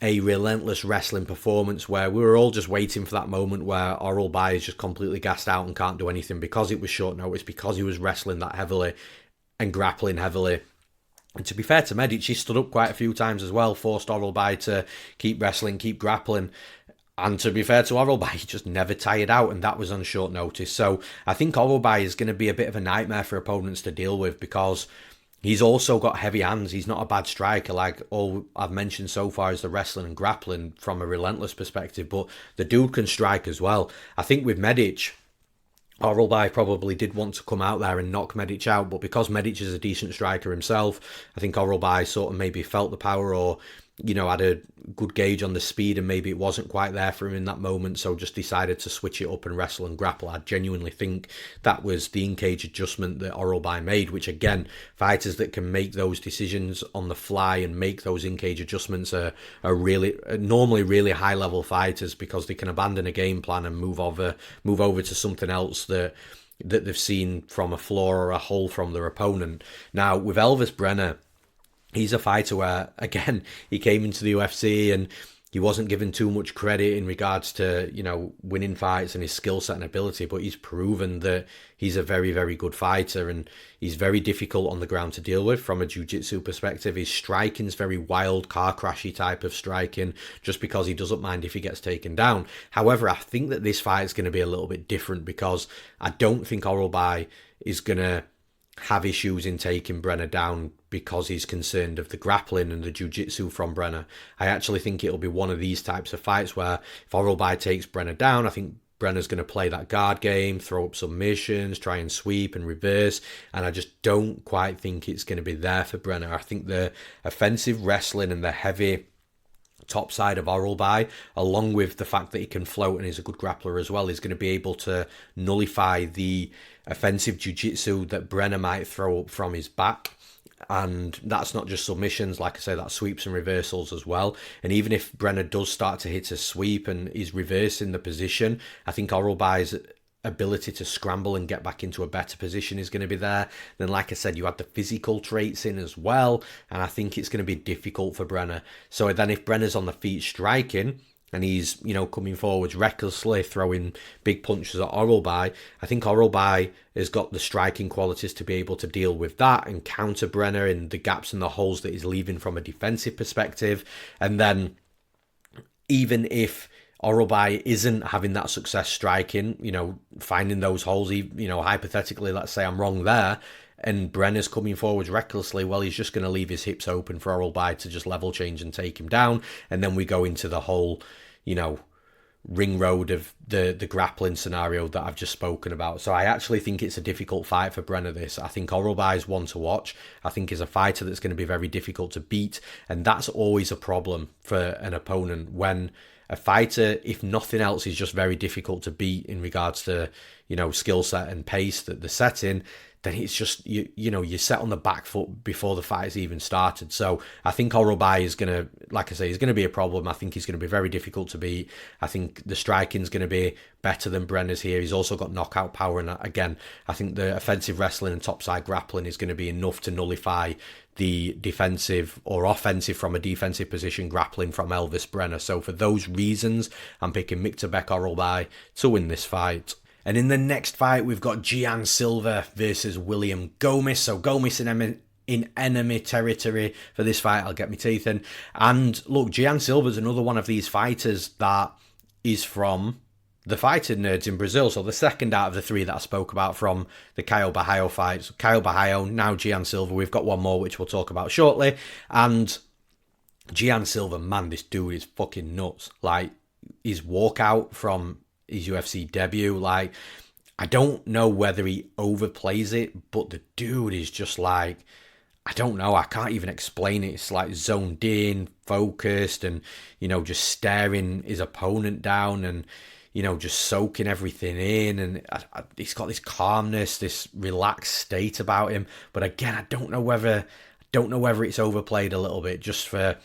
Speaker 1: a relentless wrestling performance where we were all just waiting for that moment where Orolbai is just completely gassed out and can't do anything because it was short notice, because he was wrestling that heavily and grappling heavily. And to be fair to Medic, he stood up quite a few times as well, forced Orolbai to keep wrestling, keep grappling. And to be fair to Orolbai, he just never tired out, and that was on short notice. So I think Orolbai is going to be a bit of a nightmare for opponents to deal with because he's also got heavy hands. He's not a bad striker. Like all I've mentioned so far is the wrestling and grappling from a relentless perspective, but the dude can strike as well. I think with Medic, Orolbai probably did want to come out there and knock Medic out, but because Medic is a decent striker himself, I think Orolbai sort of maybe felt the power or, had a good gauge on the speed and maybe it wasn't quite there for him in that moment, so just decided to switch it up and wrestle and grapple. I genuinely think that was the in-cage adjustment that Orolbai made, which again, fighters that can make those decisions on the fly and make those in-cage adjustments are normally really high-level fighters because they can abandon a game plan and move over to something else that they've seen from a flaw or a hole from their opponent. Now, with Elves Brener, he's a fighter where, again, he came into the UFC and he wasn't given too much credit in regards to, winning fights and his skill set and ability, but he's proven that he's a very, very good fighter and he's very difficult on the ground to deal with from a jiu-jitsu perspective. His striking's very wild, car crashy type of striking, just because he doesn't mind if he gets taken down. However, I think that this fight is going to be a little bit different because I don't think Orolbai is going to have issues in taking Brener down because he's concerned of the grappling and the jiu-jitsu from Brener. I actually think it'll be one of these types of fights where if Orolbai takes Brener down, I think Brenner's going to play that guard game, throw up submissions, try and sweep and reverse, and I just don't quite think it's going to be there for Brener. I think the offensive wrestling and the heavy top side of Orolbai, along with the fact that he can float and is a good grappler as well, is going to be able to nullify the offensive jiu-jitsu that Brener might throw up from his back. And that's not just submissions, like I say, that's sweeps and reversals as well. And even if Brener does start to hit a sweep and is reversing the position, I think Orolbai's ability to scramble and get back into a better position is going to be there. Then, like I said, you add the physical traits in as well, and I think it's going to be difficult for Brener. So then if Brenner's on the feet striking, and he's, coming forwards recklessly, throwing big punches at Orolbai, I think Orolbai has got the striking qualities to be able to deal with that and counter Brener in the gaps and the holes that he's leaving from a defensive perspective. And then even if Orolbai isn't having that success striking, finding those holes, hypothetically, let's say I'm wrong there, and Brenner's coming forwards recklessly, well, he's just going to leave his hips open for Orolbai to just level change and take him down. And then we go into the whole, ring road of the grappling scenario that I've just spoken about. So I actually think it's a difficult fight for Brener, this. I think Orolbai is one to watch. I think he's a fighter that's going to be very difficult to beat. And that's always a problem for an opponent when a fighter, if nothing else, is just very difficult to beat in regards to, skill set and pace that they're setting. Then it's just, you're set on the back foot before the fight's even started. So I think Orolbai is going to, like I say, is going to be a problem. I think he's going to be very difficult to beat. I think the striking's going to be better than Brenner's here. He's also got knockout power. And again, I think the offensive wrestling and topside grappling is going to be enough to nullify the defensive or offensive from a defensive position grappling from Elves Brener. So for those reasons, I'm picking Myktybek Orolbai to win this fight. And in the next fight, we've got Gian Silva versus William Gomis. So Gomis in enemy territory for this fight. I'll get my teeth in. And look, Gian Silva's another one of these fighters that is from the Fighting Nerds in Brazil. So the second out of the three that I spoke about from the Caio Borralho fight. So Caio Borralho, now Gian Silva. We've got one more, which we'll talk about shortly. And Gian Silva, man, this dude is fucking nuts. Like, his walkout from his UFC debut, like, I don't know whether he overplays it, but the dude is just like, I don't know, I can't even explain it. It's like zoned in, focused, and, just staring his opponent down and, just soaking everything in. And he's got this calmness, this relaxed state about him. But again, I don't know whether it's overplayed a little bit just for,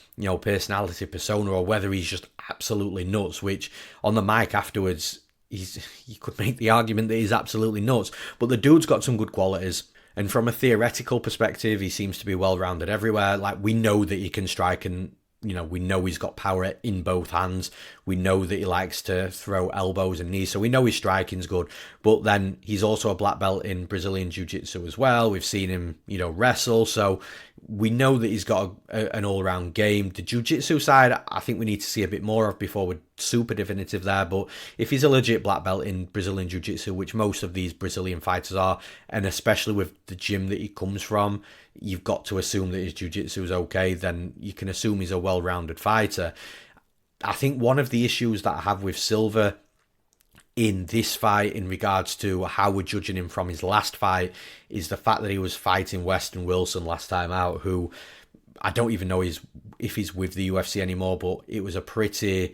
Speaker 1: personality, persona, or whether he's just absolutely nuts, which on the mic afterwards, you could make the argument that he's absolutely nuts. But the dude's got some good qualities. And from a theoretical perspective, he seems to be well-rounded everywhere. Like, we know that he can strike, and, we know he's got power in both hands. We know that he likes to throw elbows and knees, so we know his striking's good. But then he's also a black belt in Brazilian Jiu-Jitsu as well. We've seen him, wrestle, so we know that he's got an all-round game. The Jiu-Jitsu side, I think we need to see a bit more of before we're super definitive there. But if he's a legit black belt in Brazilian Jiu-Jitsu, which most of these Brazilian fighters are, and especially with the gym that he comes from, you've got to assume that his Jiu-Jitsu is okay. Then you can assume he's a well-rounded fighter. I think one of the issues that I have with Silva in this fight, in regards to how we're judging him from his last fight, is the fact that he was fighting Weston Wilson last time out, who I don't even know if he's with the UFC anymore, but it was a pretty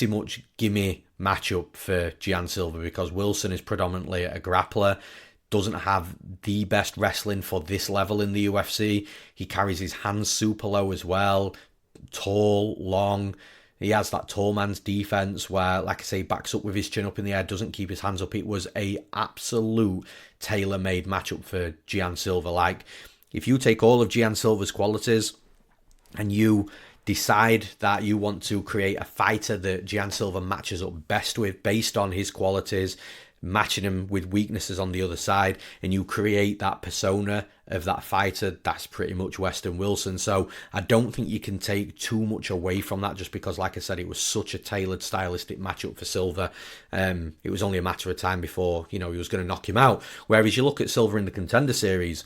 Speaker 1: much gimme matchup for Gian Silva, because Wilson is predominantly a grappler, doesn't have the best wrestling for this level in the UFC. He carries his hands super low as well, tall, long. He has that tall man's defense where, like I say, backs up with his chin up in the air, doesn't keep his hands up. It was a absolute tailor-made matchup for Gian Silva. Like, if you take all of Gian Silva's qualities and you decide that you want to create a fighter that Gian Silva matches up best with based on his qualities, matching him with weaknesses on the other side, and you create that persona of that fighter, that's pretty much Weston Wilson. So I don't think you can take too much away from that, just because, like I said, it was such a tailored stylistic matchup for Silva. It was only a matter of time before, he was going to knock him out. Whereas you look at Silva in the Contender Series,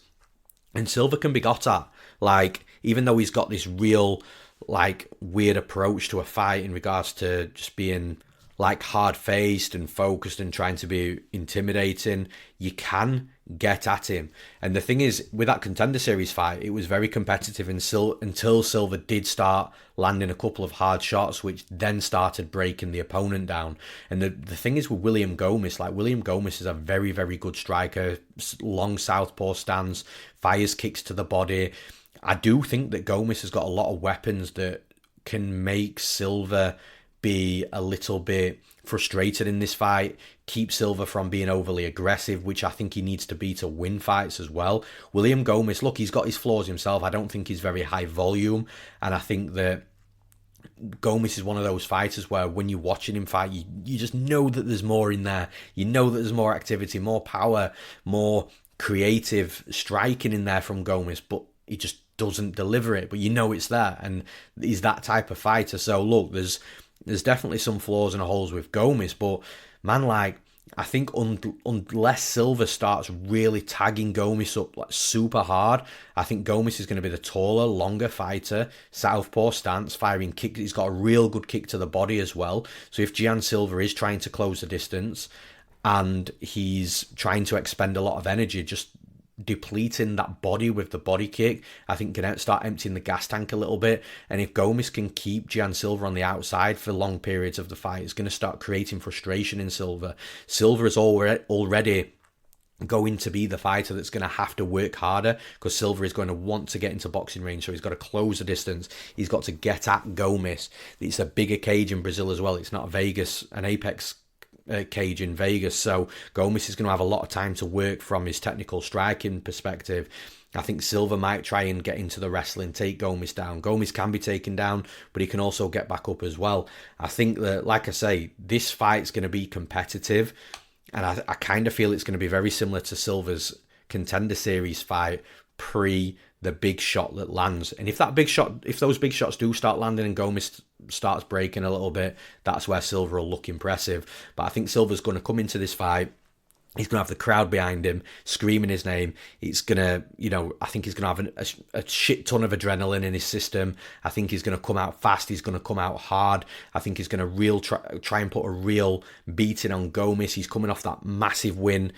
Speaker 1: and Silva can be got at. Like, even though he's got this real, like, weird approach to a fight in regards to just being like hard-faced and focused and trying to be intimidating, you can get at him. And the thing is, with that Contender Series fight, it was very competitive until Silva did start landing a couple of hard shots, which then started breaking the opponent down. And the thing is with William Gomis, like, William Gomis is a very, very good striker, long southpaw stance, fires kicks to the body. I do think that Gomis has got a lot of weapons that can make Silva be a little bit frustrated in this fight, keep Silva from being overly aggressive, which I think he needs to be to win fights as well. William Gomis, look, he's got his flaws himself. I don't think he's very high volume, and I think that Gomis is one of those fighters where when you're watching him fight, you just know that there's more in there. You know that there's more activity, more power, more creative striking in there from Gomis, but he just doesn't deliver it. But you know it's there, and he's that type of fighter. So look, there's definitely some flaws and holes with Gomis, but man, like, I think unless Silva starts really tagging Gomis up like super hard, I think Gomis is going to be the taller, longer fighter, southpaw stance, firing kick. He's got a real good kick to the body as well. So if Gian Silva is trying to close the distance and he's trying to expend a lot of energy, just depleting that body with the body kick, I think can start emptying the gas tank a little bit. And if Gomis can keep Gian Silva on the outside for long periods of the fight, it's going to start creating frustration in Silva. Silva is already going to be the fighter that's going to have to work harder, because Silva is going to want to get into boxing range, so he's got to close the distance. He's got to get at Gomis. It's a bigger cage in Brazil as well. It's not an Apex cage in Vegas, so Gomis is going to have a lot of time to work from his technical striking perspective. I think Silva might try and get into the wrestling, take Gomis down. Gomis can be taken down, but he can also get back up as well. I think that, like I say, this fight's going to be competitive, and I kind of feel it's going to be very similar to Silva's Contender Series fight pre the big shot that lands. And if those big shots do start landing and Gomis starts breaking a little bit, that's where Silva will look impressive. But I think Silva's going to come into this fight He's going to have the crowd behind him, screaming his name. It's going to, I think he's going to have a shit ton of adrenaline in his system. I think he's going to come out fast. He's going to come out hard. I think he's going to try and put a real beating on Gomis. He's coming off that massive win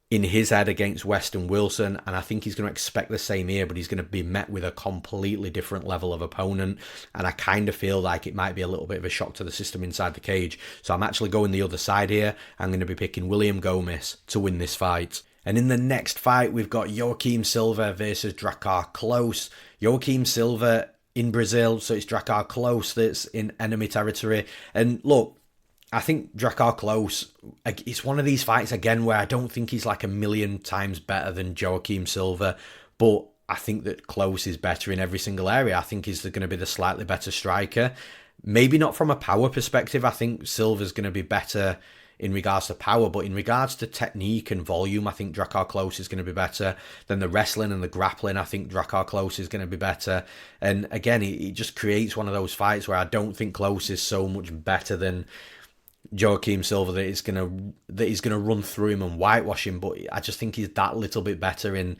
Speaker 1: in his head against Weston Wilson, and I think he's going to expect the same here, but he's going to be met with a completely different level of opponent, and I kind of feel like it might be a little bit of a shock to the system inside the cage. So I'm actually going the other side here. I'm going to be picking William Gomis to win this fight. And in the next fight, we've got Joaquim Silva versus Drakkar Klose. Joaquim Silva in Brazil, so it's Drakkar Klose that's in enemy territory. And look, I think Drakkar Klose, it's one of these fights again where I don't think he's like a million times better than Joaquim Silva, but I think that Klose is better in every single area. I think he's going to be the slightly better striker. Maybe not from a power perspective. I think Silva's going to be better in regards to power, but in regards to technique and volume, I think Drakkar Klose is going to be better than the wrestling and the grappling. I think Drakkar Klose is going to be better. And again, it just creates one of those fights where I don't think Klose is so much better than Joaquim Silva that he's gonna run through him and whitewash him, but I just think he's that little bit better in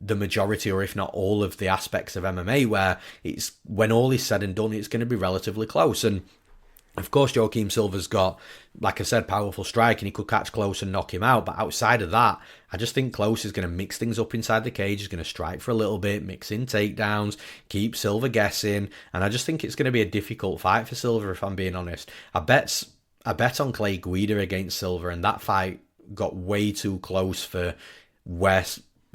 Speaker 1: the majority, or if not all, of the aspects of MMA, where it's, when all is said and done, it's going to be relatively close. And of course, Joaquim Silva's got, like I said, powerful strike, and he could catch Klose and knock him out. But outside of that, I just think Klose is going to mix things up inside the cage. He's going to strike for a little bit, mix in takedowns, keep Silva guessing, and I just think it's going to be a difficult fight for Silva, if I'm being honest. I bet on Clay Guida against Silva, and that fight got way too close for where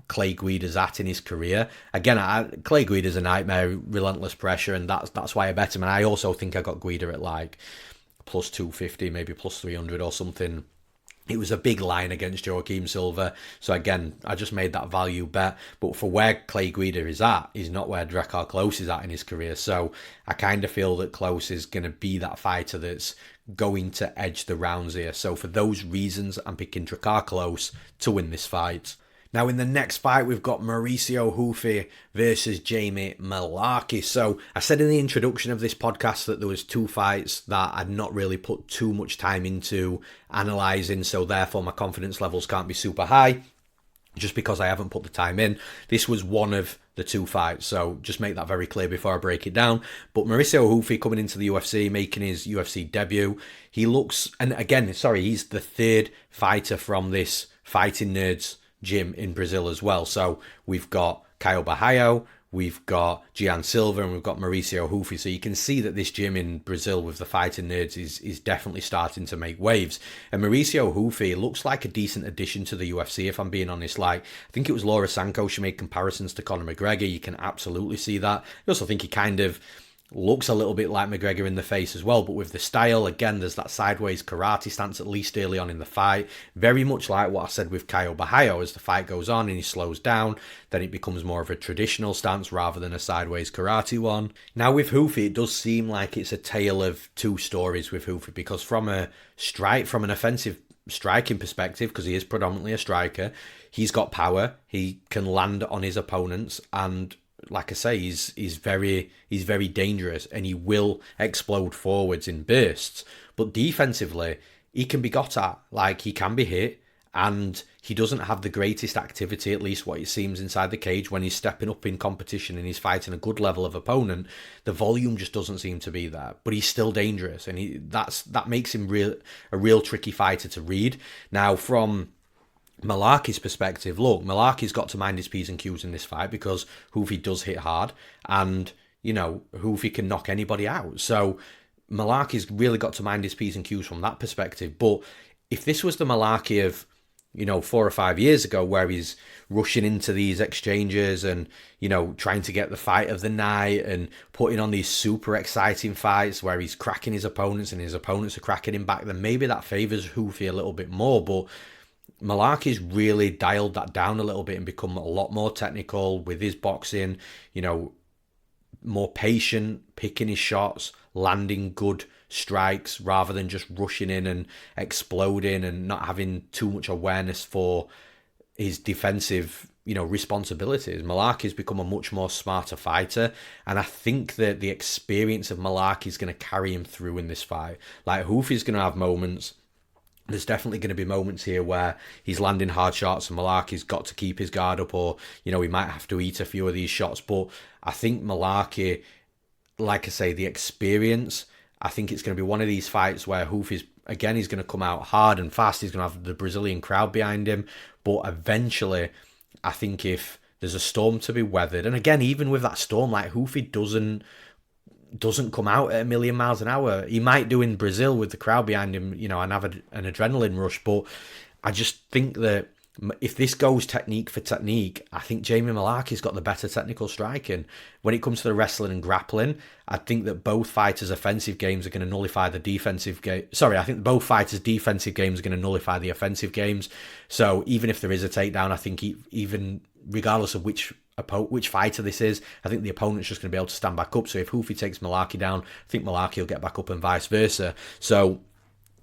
Speaker 1: Clay Guida's at in his career. Again, Clay Guida's a nightmare, relentless pressure, and that's why I bet him. And I also think I got Guida at like plus 250, maybe plus 300 or something. It was a big line against Joaquim Silva. So again, I just made that value bet. But for where Clay Guida is at, is not where Drakkar Klose is at in his career. So I kind of feel that Klose is going to be that fighter that's going to edge the rounds here. So for those reasons, I'm picking Drakkar Klose to win this fight. Now, in the next fight, we've got Mauricio Ruffy versus Jamie Mullarkey. So I said in the introduction of this podcast that there was two fights that I'd not really put too much time into analysing, so therefore my confidence levels can't be super high, just because I haven't put the time in. This was one of the two fights, so just make that very clear before I break it down. But Mauricio Ruffy coming into the UFC, making his UFC debut. He looks, and again, he's the third fighter from this Fighting Nerds gym in Brazil as well. So we've got Caio, we've got Gian Silva, and we've got Mauricio Ruffy. So you can see that this gym in Brazil with the Fighting Nerds is definitely starting to make waves. And Mauricio Ruffy looks like a decent addition to the UFC, if I'm being honest. Like, I think it was Laura Sanko, she made comparisons to Conor McGregor. You can absolutely see that. I also think he kind of looks a little bit like McGregor in the face as well, but with the style, again, there's that sideways karate stance, at least early on in the fight. Very much like what I said with Caio. As the fight goes on and he slows down, then it becomes more of a traditional stance rather than a sideways karate one. Now with Ruffy, it does seem like it's a tale of two stories with Ruffy, because from an offensive striking perspective, because he is predominantly a striker, he's got power, he can land on his opponents, and like I say, he's very dangerous, and he will explode forwards in bursts. But defensively, he can be got at. Like, he can be hit, and he doesn't have the greatest activity, at least what it seems, inside the cage when he's stepping up in competition and he's fighting a good level of opponent. The volume just doesn't seem to be there, but he's still dangerous, and that makes him a real tricky fighter to read. Now, from Mullarkey's perspective, look, Mullarkey's got to mind his P's and Q's in this fight, because Ruffy does hit hard, and, Ruffy can knock anybody out. So Mullarkey's really got to mind his P's and Q's from that perspective. But if this was the Mullarkey of, 4 or 5 years ago, where he's rushing into these exchanges and, trying to get the fight of the night and putting on these super exciting fights where he's cracking his opponents and his opponents are cracking him back, then maybe that favours Ruffy a little bit more. But Mullarkey's really dialed that down a little bit and become a lot more technical with his boxing, more patient, picking his shots, landing good strikes rather than just rushing in and exploding and not having too much awareness for his defensive, responsibilities. Mullarkey's become a much more smarter fighter, and I think that the experience of Mullarkey is going to carry him through in this fight. Like, Ruffy's going to have moments there's definitely going to be moments here where he's landing hard shots and Mullarkey's got to keep his guard up, or, he might have to eat a few of these shots. But I think Mullarkey, like I say, the experience, I think it's going to be one of these fights where Ruffy's, again, he's going to come out hard and fast. He's going to have the Brazilian crowd behind him. But eventually, I think if there's a storm to be weathered, and again, even with that storm, like, Ruffy doesn't come out at 1,000,000 miles an hour. He might do in Brazil with the crowd behind him, and have an adrenaline rush. But I just think that if this goes technique for technique, I think Jamie Mullarkey's got the better technical striking. When it comes to the wrestling and grappling, I think that both fighters' offensive games are going to nullify the defensive game. Sorry, I think both fighters' defensive games are going to nullify the offensive games. So even if there is a takedown, I think even regardless of which fighter this is, I think the opponent's just going to be able to stand back up. So if Ruffy takes Mullarkey down, I think Mullarkey will get back up and vice versa. So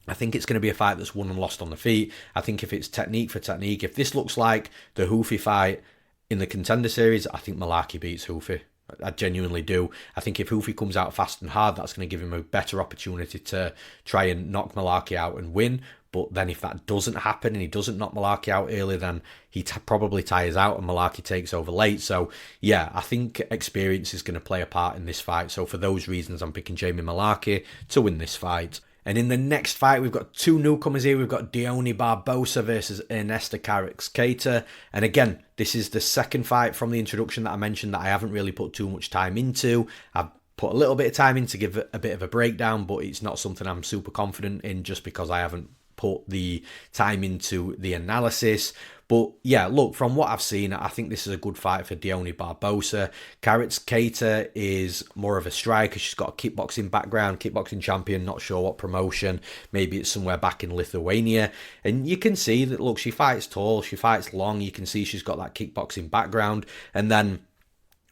Speaker 1: I think it's going to be a fight that's won and lost on the feet. I think if it's technique for technique, if this looks like the Ruffy fight in the Contender Series, I think Mullarkey beats Ruffy. I genuinely do. I think if Ruffy comes out fast and hard, that's going to give him a better opportunity to try and knock Mullarkey out and win. But then if that doesn't happen and he doesn't knock Mullarkey out early, then he probably tires out and Mullarkey takes over late. So yeah, I think experience is going to play a part in this fight. So for those reasons, I'm picking Jamie Mullarkey to win this fight. And in the next fight, we've got two newcomers here. We've got Dione Barbosa versus Ernesto Carrix-Cater. And again, this is the second fight from the introduction that I mentioned that I haven't really put too much time into. I've put a little bit of time in to give a bit of a breakdown, but it's not something I'm super confident in just because I haven't put the time into the analysis. But yeah, look, from what I've seen, I think this is a good fight for Dione Barbosa. Carrix-Cater is more of a striker. She's got a kickboxing background, kickboxing champion, not sure what promotion. Maybe it's somewhere back in Lithuania. And you can see that, look, she fights tall, she fights long. You can see she's got that kickboxing background. And then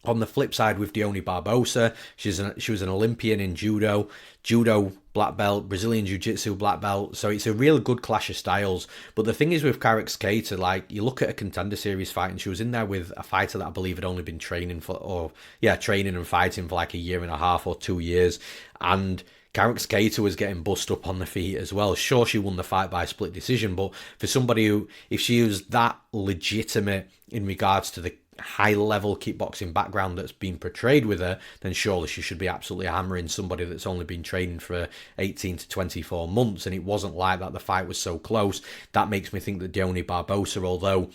Speaker 1: on the flip side with Dione Barbosa, she was an Olympian in judo black belt, Brazilian jiu-jitsu black belt. So it's a real good clash of styles. But the thing is with Carrix-Cater, like, you look at a Contender Series fight and she was in there with a fighter that I believe had only been training and fighting for like a year and a half or 2 years. And Carrix-Cater was getting bust up on the feet as well. Sure, she won the fight by split decision, but for somebody who, if she was that legitimate in regards to the high-level kickboxing background that's been portrayed with her, then surely she should be absolutely hammering somebody that's only been training for 18 to 24 months, and it wasn't like that. The fight was so close. That makes me think that Dione Barbosa, although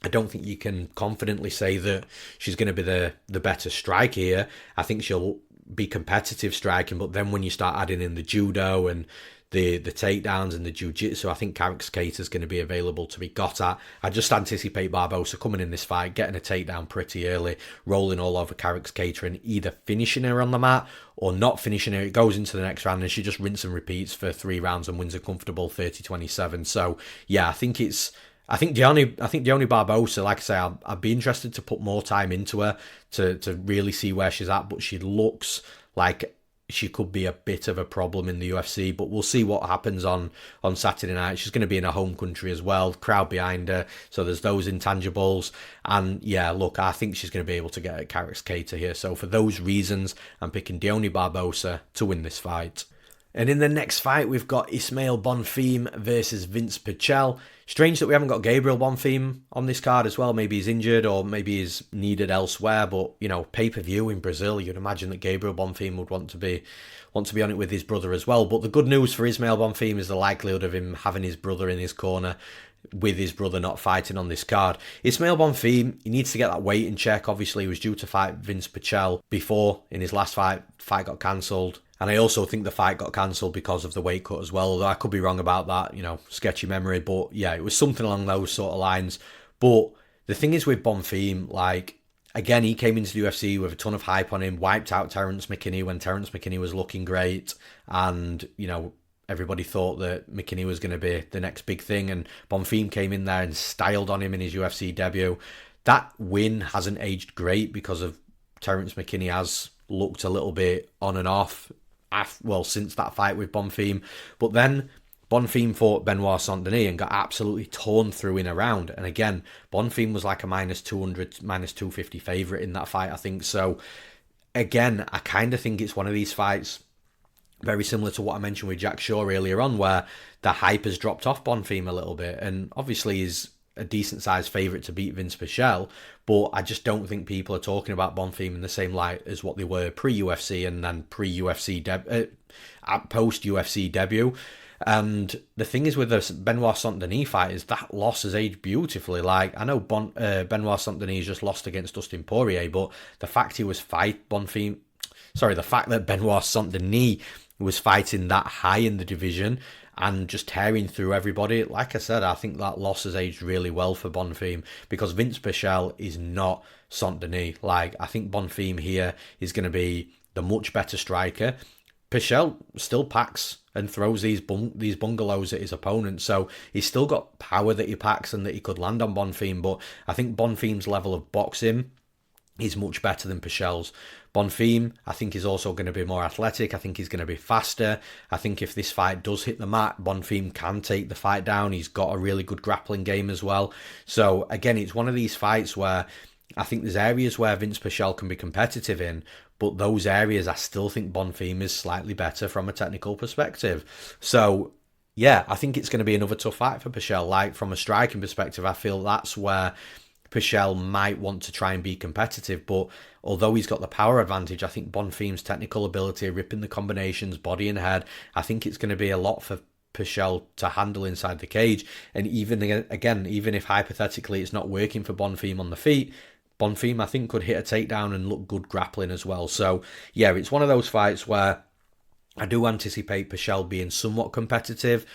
Speaker 1: I don't think you can confidently say that she's going to be the better striker here, I think she'll be competitive striking, but then when you start adding in the judo and the takedowns and the jiu-jitsu, I think Carrix-Cater is going to be available to be got at. I just anticipate Barbosa coming in this fight, getting a takedown pretty early, rolling all over Carrix-Cater and either finishing her on the mat or not finishing her. It goes into the next round and she just rinses and repeats for 3 rounds and wins a comfortable 30-27. So yeah, I think Dione Barbosa, like I say, I'd be interested to put more time into her to really see where she's at, but she looks like she could be a bit of a problem in the UFC, but we'll see what happens on Saturday night. She's going to be in her home country as well, crowd behind her, so there's those intangibles. And yeah, look, I think she's going to be able to get at Carrix-Cater here. So for those reasons, I'm picking Dione Barbosa to win this fight. And in the next fight, we've got Ismael Bonfim versus Vince Pichel. Strange that we haven't got Gabriel Bonfim on this card as well. Maybe he's injured or maybe he's needed elsewhere. But, pay-per-view in Brazil, you'd imagine that Gabriel Bonfim would want to be on it with his brother as well. But the good news for Ismael Bonfim is the likelihood of him having his brother in his corner, with his brother not fighting on this card. Ismael Bonfim, he needs to get that weight in check. Obviously, he was due to fight Vince Pichel before in his last fight. Fight got cancelled. And I also think the fight got cancelled because of the weight cut as well, although I could be wrong about that, sketchy memory. But yeah, it was something along those sort of lines. But the thing is with Bonfim, again, he came into the UFC with a ton of hype on him, wiped out Terence McKinney when Terence McKinney was looking great. And, everybody thought that McKinney was going to be the next big thing. And Bonfim came in there and styled on him in his UFC debut. That win hasn't aged great because of Terence McKinney has looked a little bit on and off. Since that fight with Bonfim. But then Bonfim fought Benoit Saint-Denis and got absolutely torn through in a round. And again, Bonfim was like a -200, -250 favourite in that fight, I think. So again, I kind of think it's one of these fights Very similar to what I mentioned with Jack Shaw earlier on, where the hype has dropped off Bonfim a little bit, and obviously is a decent-sized favourite to beat Vince Pichel, but I just don't think people are talking about Bonfim in the same light as what they were pre-UFC and then pre-UFC post-UFC debut. And the thing is with the Benoit Saint-Denis fight is that loss has aged beautifully. Like, I know Benoit Saint-Denis just lost against Dustin Poirier, but the fact the fact that Benoit Saint-Denis was fighting that high in the division and just tearing through everybody, like I said, I think that loss has aged really well for Bonfim, because Vince Pichel is not Saint-Denis. Like, I think Bonfim here is going to be the much better striker. Pichel still packs and throws these bungalows at his opponent, so he's still got power that he packs and that he could land on Bonfim, but I think Bonfim's level of boxing is much better than Pichel's. Bonfim, I think, is also going to be more athletic. I think he's going to be faster. I think if this fight does hit the mat, Bonfim can take the fight down. He's got a really good grappling game as well. So, again, it's one of these fights where I think there's areas where Vince Pichel can be competitive in, but those areas I still think Bonfim is slightly better from a technical perspective. So, yeah, I think it's going to be another tough fight for Pichel. Like, from a striking perspective, I feel that's where Pichel might want to try and be competitive, but although he's got the power advantage, I think Bonfim's technical ability, ripping the combinations, body and head, I think it's going to be a lot for Pichel to handle inside the cage. And even if hypothetically it's not working for Bonfim on the feet, Bonfim, I think, could hit a takedown and look good grappling as well. So, yeah, it's one of those fights where I do anticipate Pichel being somewhat competitive,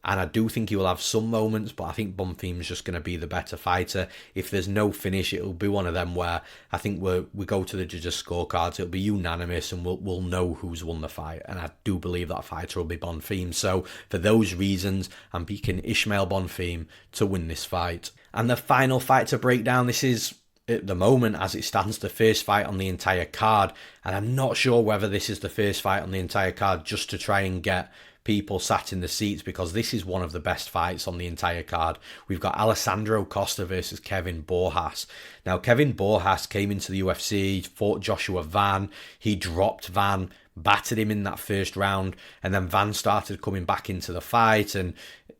Speaker 1: and I do think he will have some moments, but I think Bonfim's just going to be the better fighter. If there's no finish, it'll be one of them where I think we go to the judges' scorecards, it'll be unanimous, and we'll know who's won the fight. And I do believe that fighter will be Bonfim. So for those reasons, I'm picking Ismael Bonfim to win this fight. And the final fight to break down, this is, at the moment, as it stands, the first fight on the entire card. And I'm not sure whether this is the first fight on the entire card just to try and get people sat in the seats, because this is one of the best fights on the entire card. We've got Alessandro Costa versus Kevin Borjas. Now, Kevin Borjas came into the UFC, fought Joshua Van. He dropped Van, battered him in that first round, and then Van started coming back into the fight and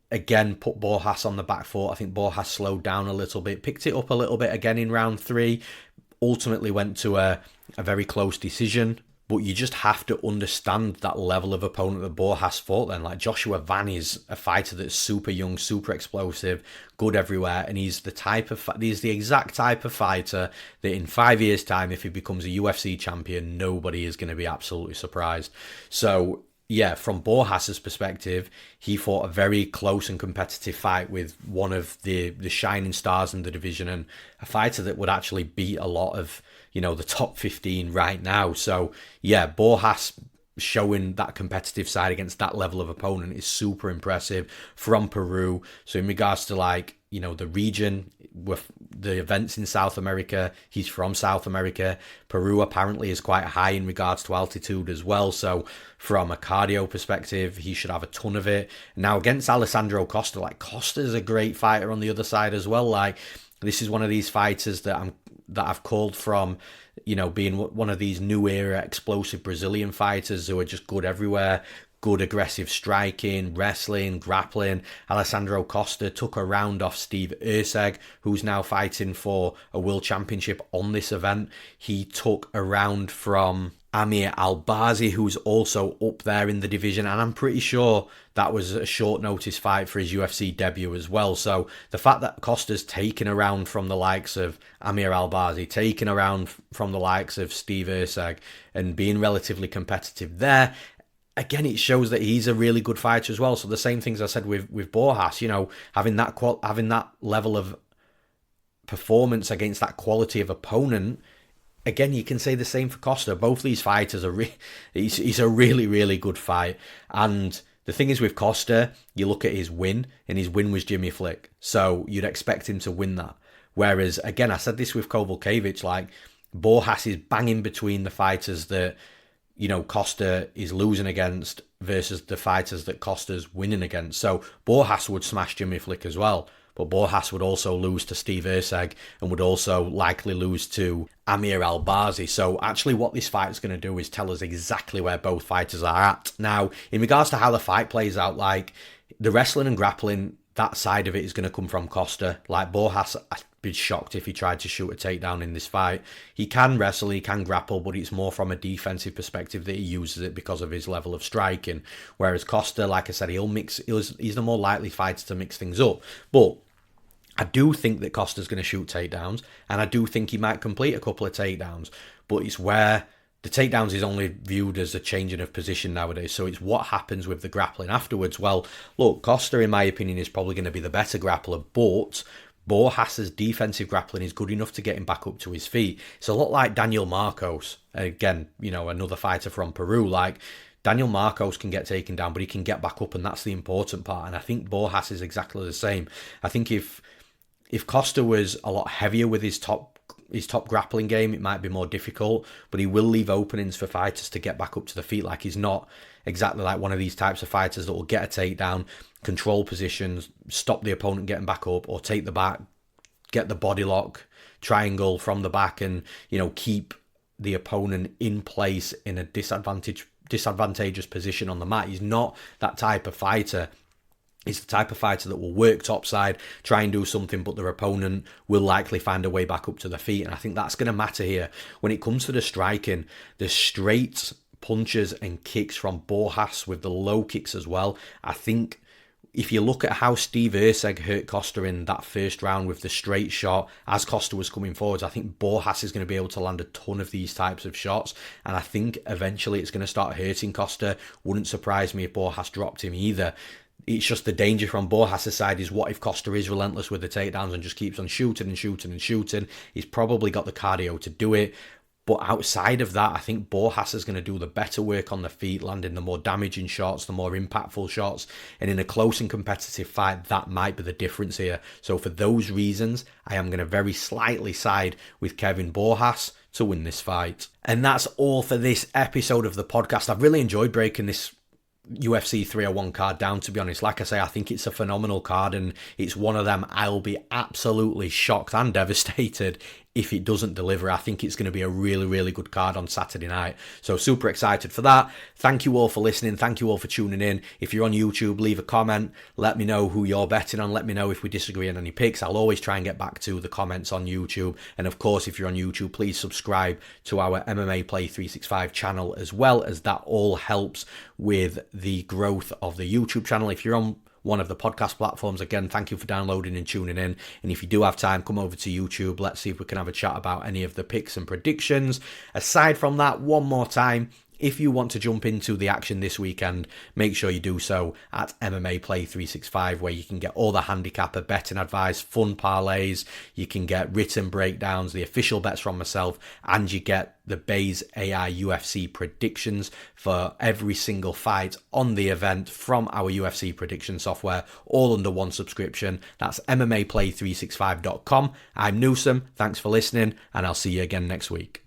Speaker 1: again put Borjas on the back foot. I think Borjas slowed down a little bit, picked it up a little bit again in round 3, ultimately went to a very close decision. But you just have to understand that level of opponent that Borjas fought then. Like, Joshua Van is a fighter that's super young, super explosive, good everywhere, and he's the exact type of fighter that in 5 years' time, if he becomes a UFC champion, nobody is going to be absolutely surprised. So, yeah, from Borjas's perspective, he fought a very close and competitive fight with one of the shining stars in the division, and a fighter that would actually beat a lot of, the top 15 right now. So, yeah, Borjas showing that competitive side against that level of opponent is super impressive from Peru. So in regards to, the region, with the events in South America, he's from South America. Peru apparently is quite high in regards to altitude as well. So from a cardio perspective, he should have a ton of it. Now, against Alessandro Costa, Costa's a great fighter on the other side as well. This is one of these fighters that I've called from, being one of these new era explosive Brazilian fighters who are just good everywhere, good aggressive striking, wrestling, grappling. Alessandro Costa took a round off Steve Erceg, who's now fighting for a world championship on this event. He took a round from Amir Albazi, who's also up there in the division, and I'm pretty sure that was a short notice fight for his UFC debut as well. So the fact that Costa's taken a round from the likes of Amir Albazi, taken a round from the likes of Steve Erceg, and being relatively competitive there, again, it shows that he's a really good fighter as well. So the same things I said with Borjas, having that level of performance against that quality of opponent. Again, you can say the same for Costa. Both these fighters he's a really, really good fight. And the thing is with Costa, you look at his win, and his win was Jimmy Flick. So you'd expect him to win that. Whereas, again, I said this with Kowalkiewicz, Borjas is banging between the fighters that, Costa is losing against versus the fighters that Costa's winning against. So Borjas would smash Jimmy Flick as well. but Borjas would also lose to Steve Erceg and would also likely lose to Amir Albazi. So actually what this fight is going to do is tell us exactly where both fighters are at. Now, in regards to how the fight plays out, like the wrestling and grappling, that side of it is going to come from Costa. Like Borjas, I'd be shocked if he tried to shoot a takedown in this fight. He can wrestle, he can grapple, but it's more from a defensive perspective that he uses it because of his level of striking. Whereas Costa, like I said, he's the more likely fighter to mix things up. But I do think that Costa's going to shoot takedowns, and I do think he might complete a couple of takedowns, but it's where the takedowns is only viewed as a changing of position nowadays, so it's what happens with the grappling afterwards. Well, look, Costa, in my opinion, is probably going to be the better grappler, but Borjas' defensive grappling is good enough to get him back up to his feet. It's a lot like Daniel Marcos, again, another fighter from Peru. Like, Daniel Marcos can get taken down, but he can get back up, and that's the important part. And I think Borjas is exactly the same. I think if Costa was a lot heavier with his top grappling game, it might be more difficult, but he will leave openings for fighters to get back up to the feet. Like, he's not exactly like one of these types of fighters that will get a takedown, control positions, stop the opponent getting back up, or take the back, get the body lock, triangle from the back, and keep the opponent in place in a disadvantageous position on the mat. He's not that type of fighter. He's the type of fighter that will work topside, try and do something, but their opponent will likely find a way back up to the feet. And I think that's going to matter here. When it comes to the striking, the straight punches and kicks from Borjas with the low kicks as well, I think if you look at how Steve Erceg hurt Costa in that first round with the straight shot, as Costa was coming forwards, I think Borjas is going to be able to land a ton of these types of shots. And I think eventually it's going to start hurting Costa. Wouldn't surprise me if Borjas dropped him either. It's just the danger from Borjas' side is what if Costa is relentless with the takedowns and just keeps on shooting and shooting and shooting. He's probably got the cardio to do it. But outside of that, I think Borjas is going to do the better work on the feet, landing the more damaging shots, the more impactful shots. And in a close and competitive fight, that might be the difference here. So for those reasons, I am going to very slightly side with Kevin Borjas to win this fight. And that's all for this episode of the podcast. I've really enjoyed breaking this UFC 301 card down, to be honest. Like I say, I think it's a phenomenal card, and it's one of them I'll be absolutely shocked and devastated if it doesn't deliver. I think it's going to be a really, really good card on Saturday night. So super excited for that. Thank you all for listening. Thank you all for tuning in. If you're on YouTube, leave a comment. Let me know who you're betting on. Let me know if we disagree on any picks. I'll always try and get back to the comments on YouTube. And of course, if you're on YouTube, please subscribe to our MMA Play 365 channel as well, as that all helps with the growth of the YouTube channel. If you're on one of the podcast platforms, again, thank you for downloading and tuning in. And if you do have time, come over to YouTube. Let's see if we can have a chat about any of the picks and predictions. Aside from that, one more time, if you want to jump into the action this weekend, make sure you do so at MMA Play 365, where you can get all the handicapper betting advice, fun parlays, you can get written breakdowns, the official bets from myself, and you get the Baze AI UFC predictions for every single fight on the event from our UFC prediction software, all under one subscription. That's MMAplay365.com. I'm Newsome. Thanks for listening, and I'll see you again next week.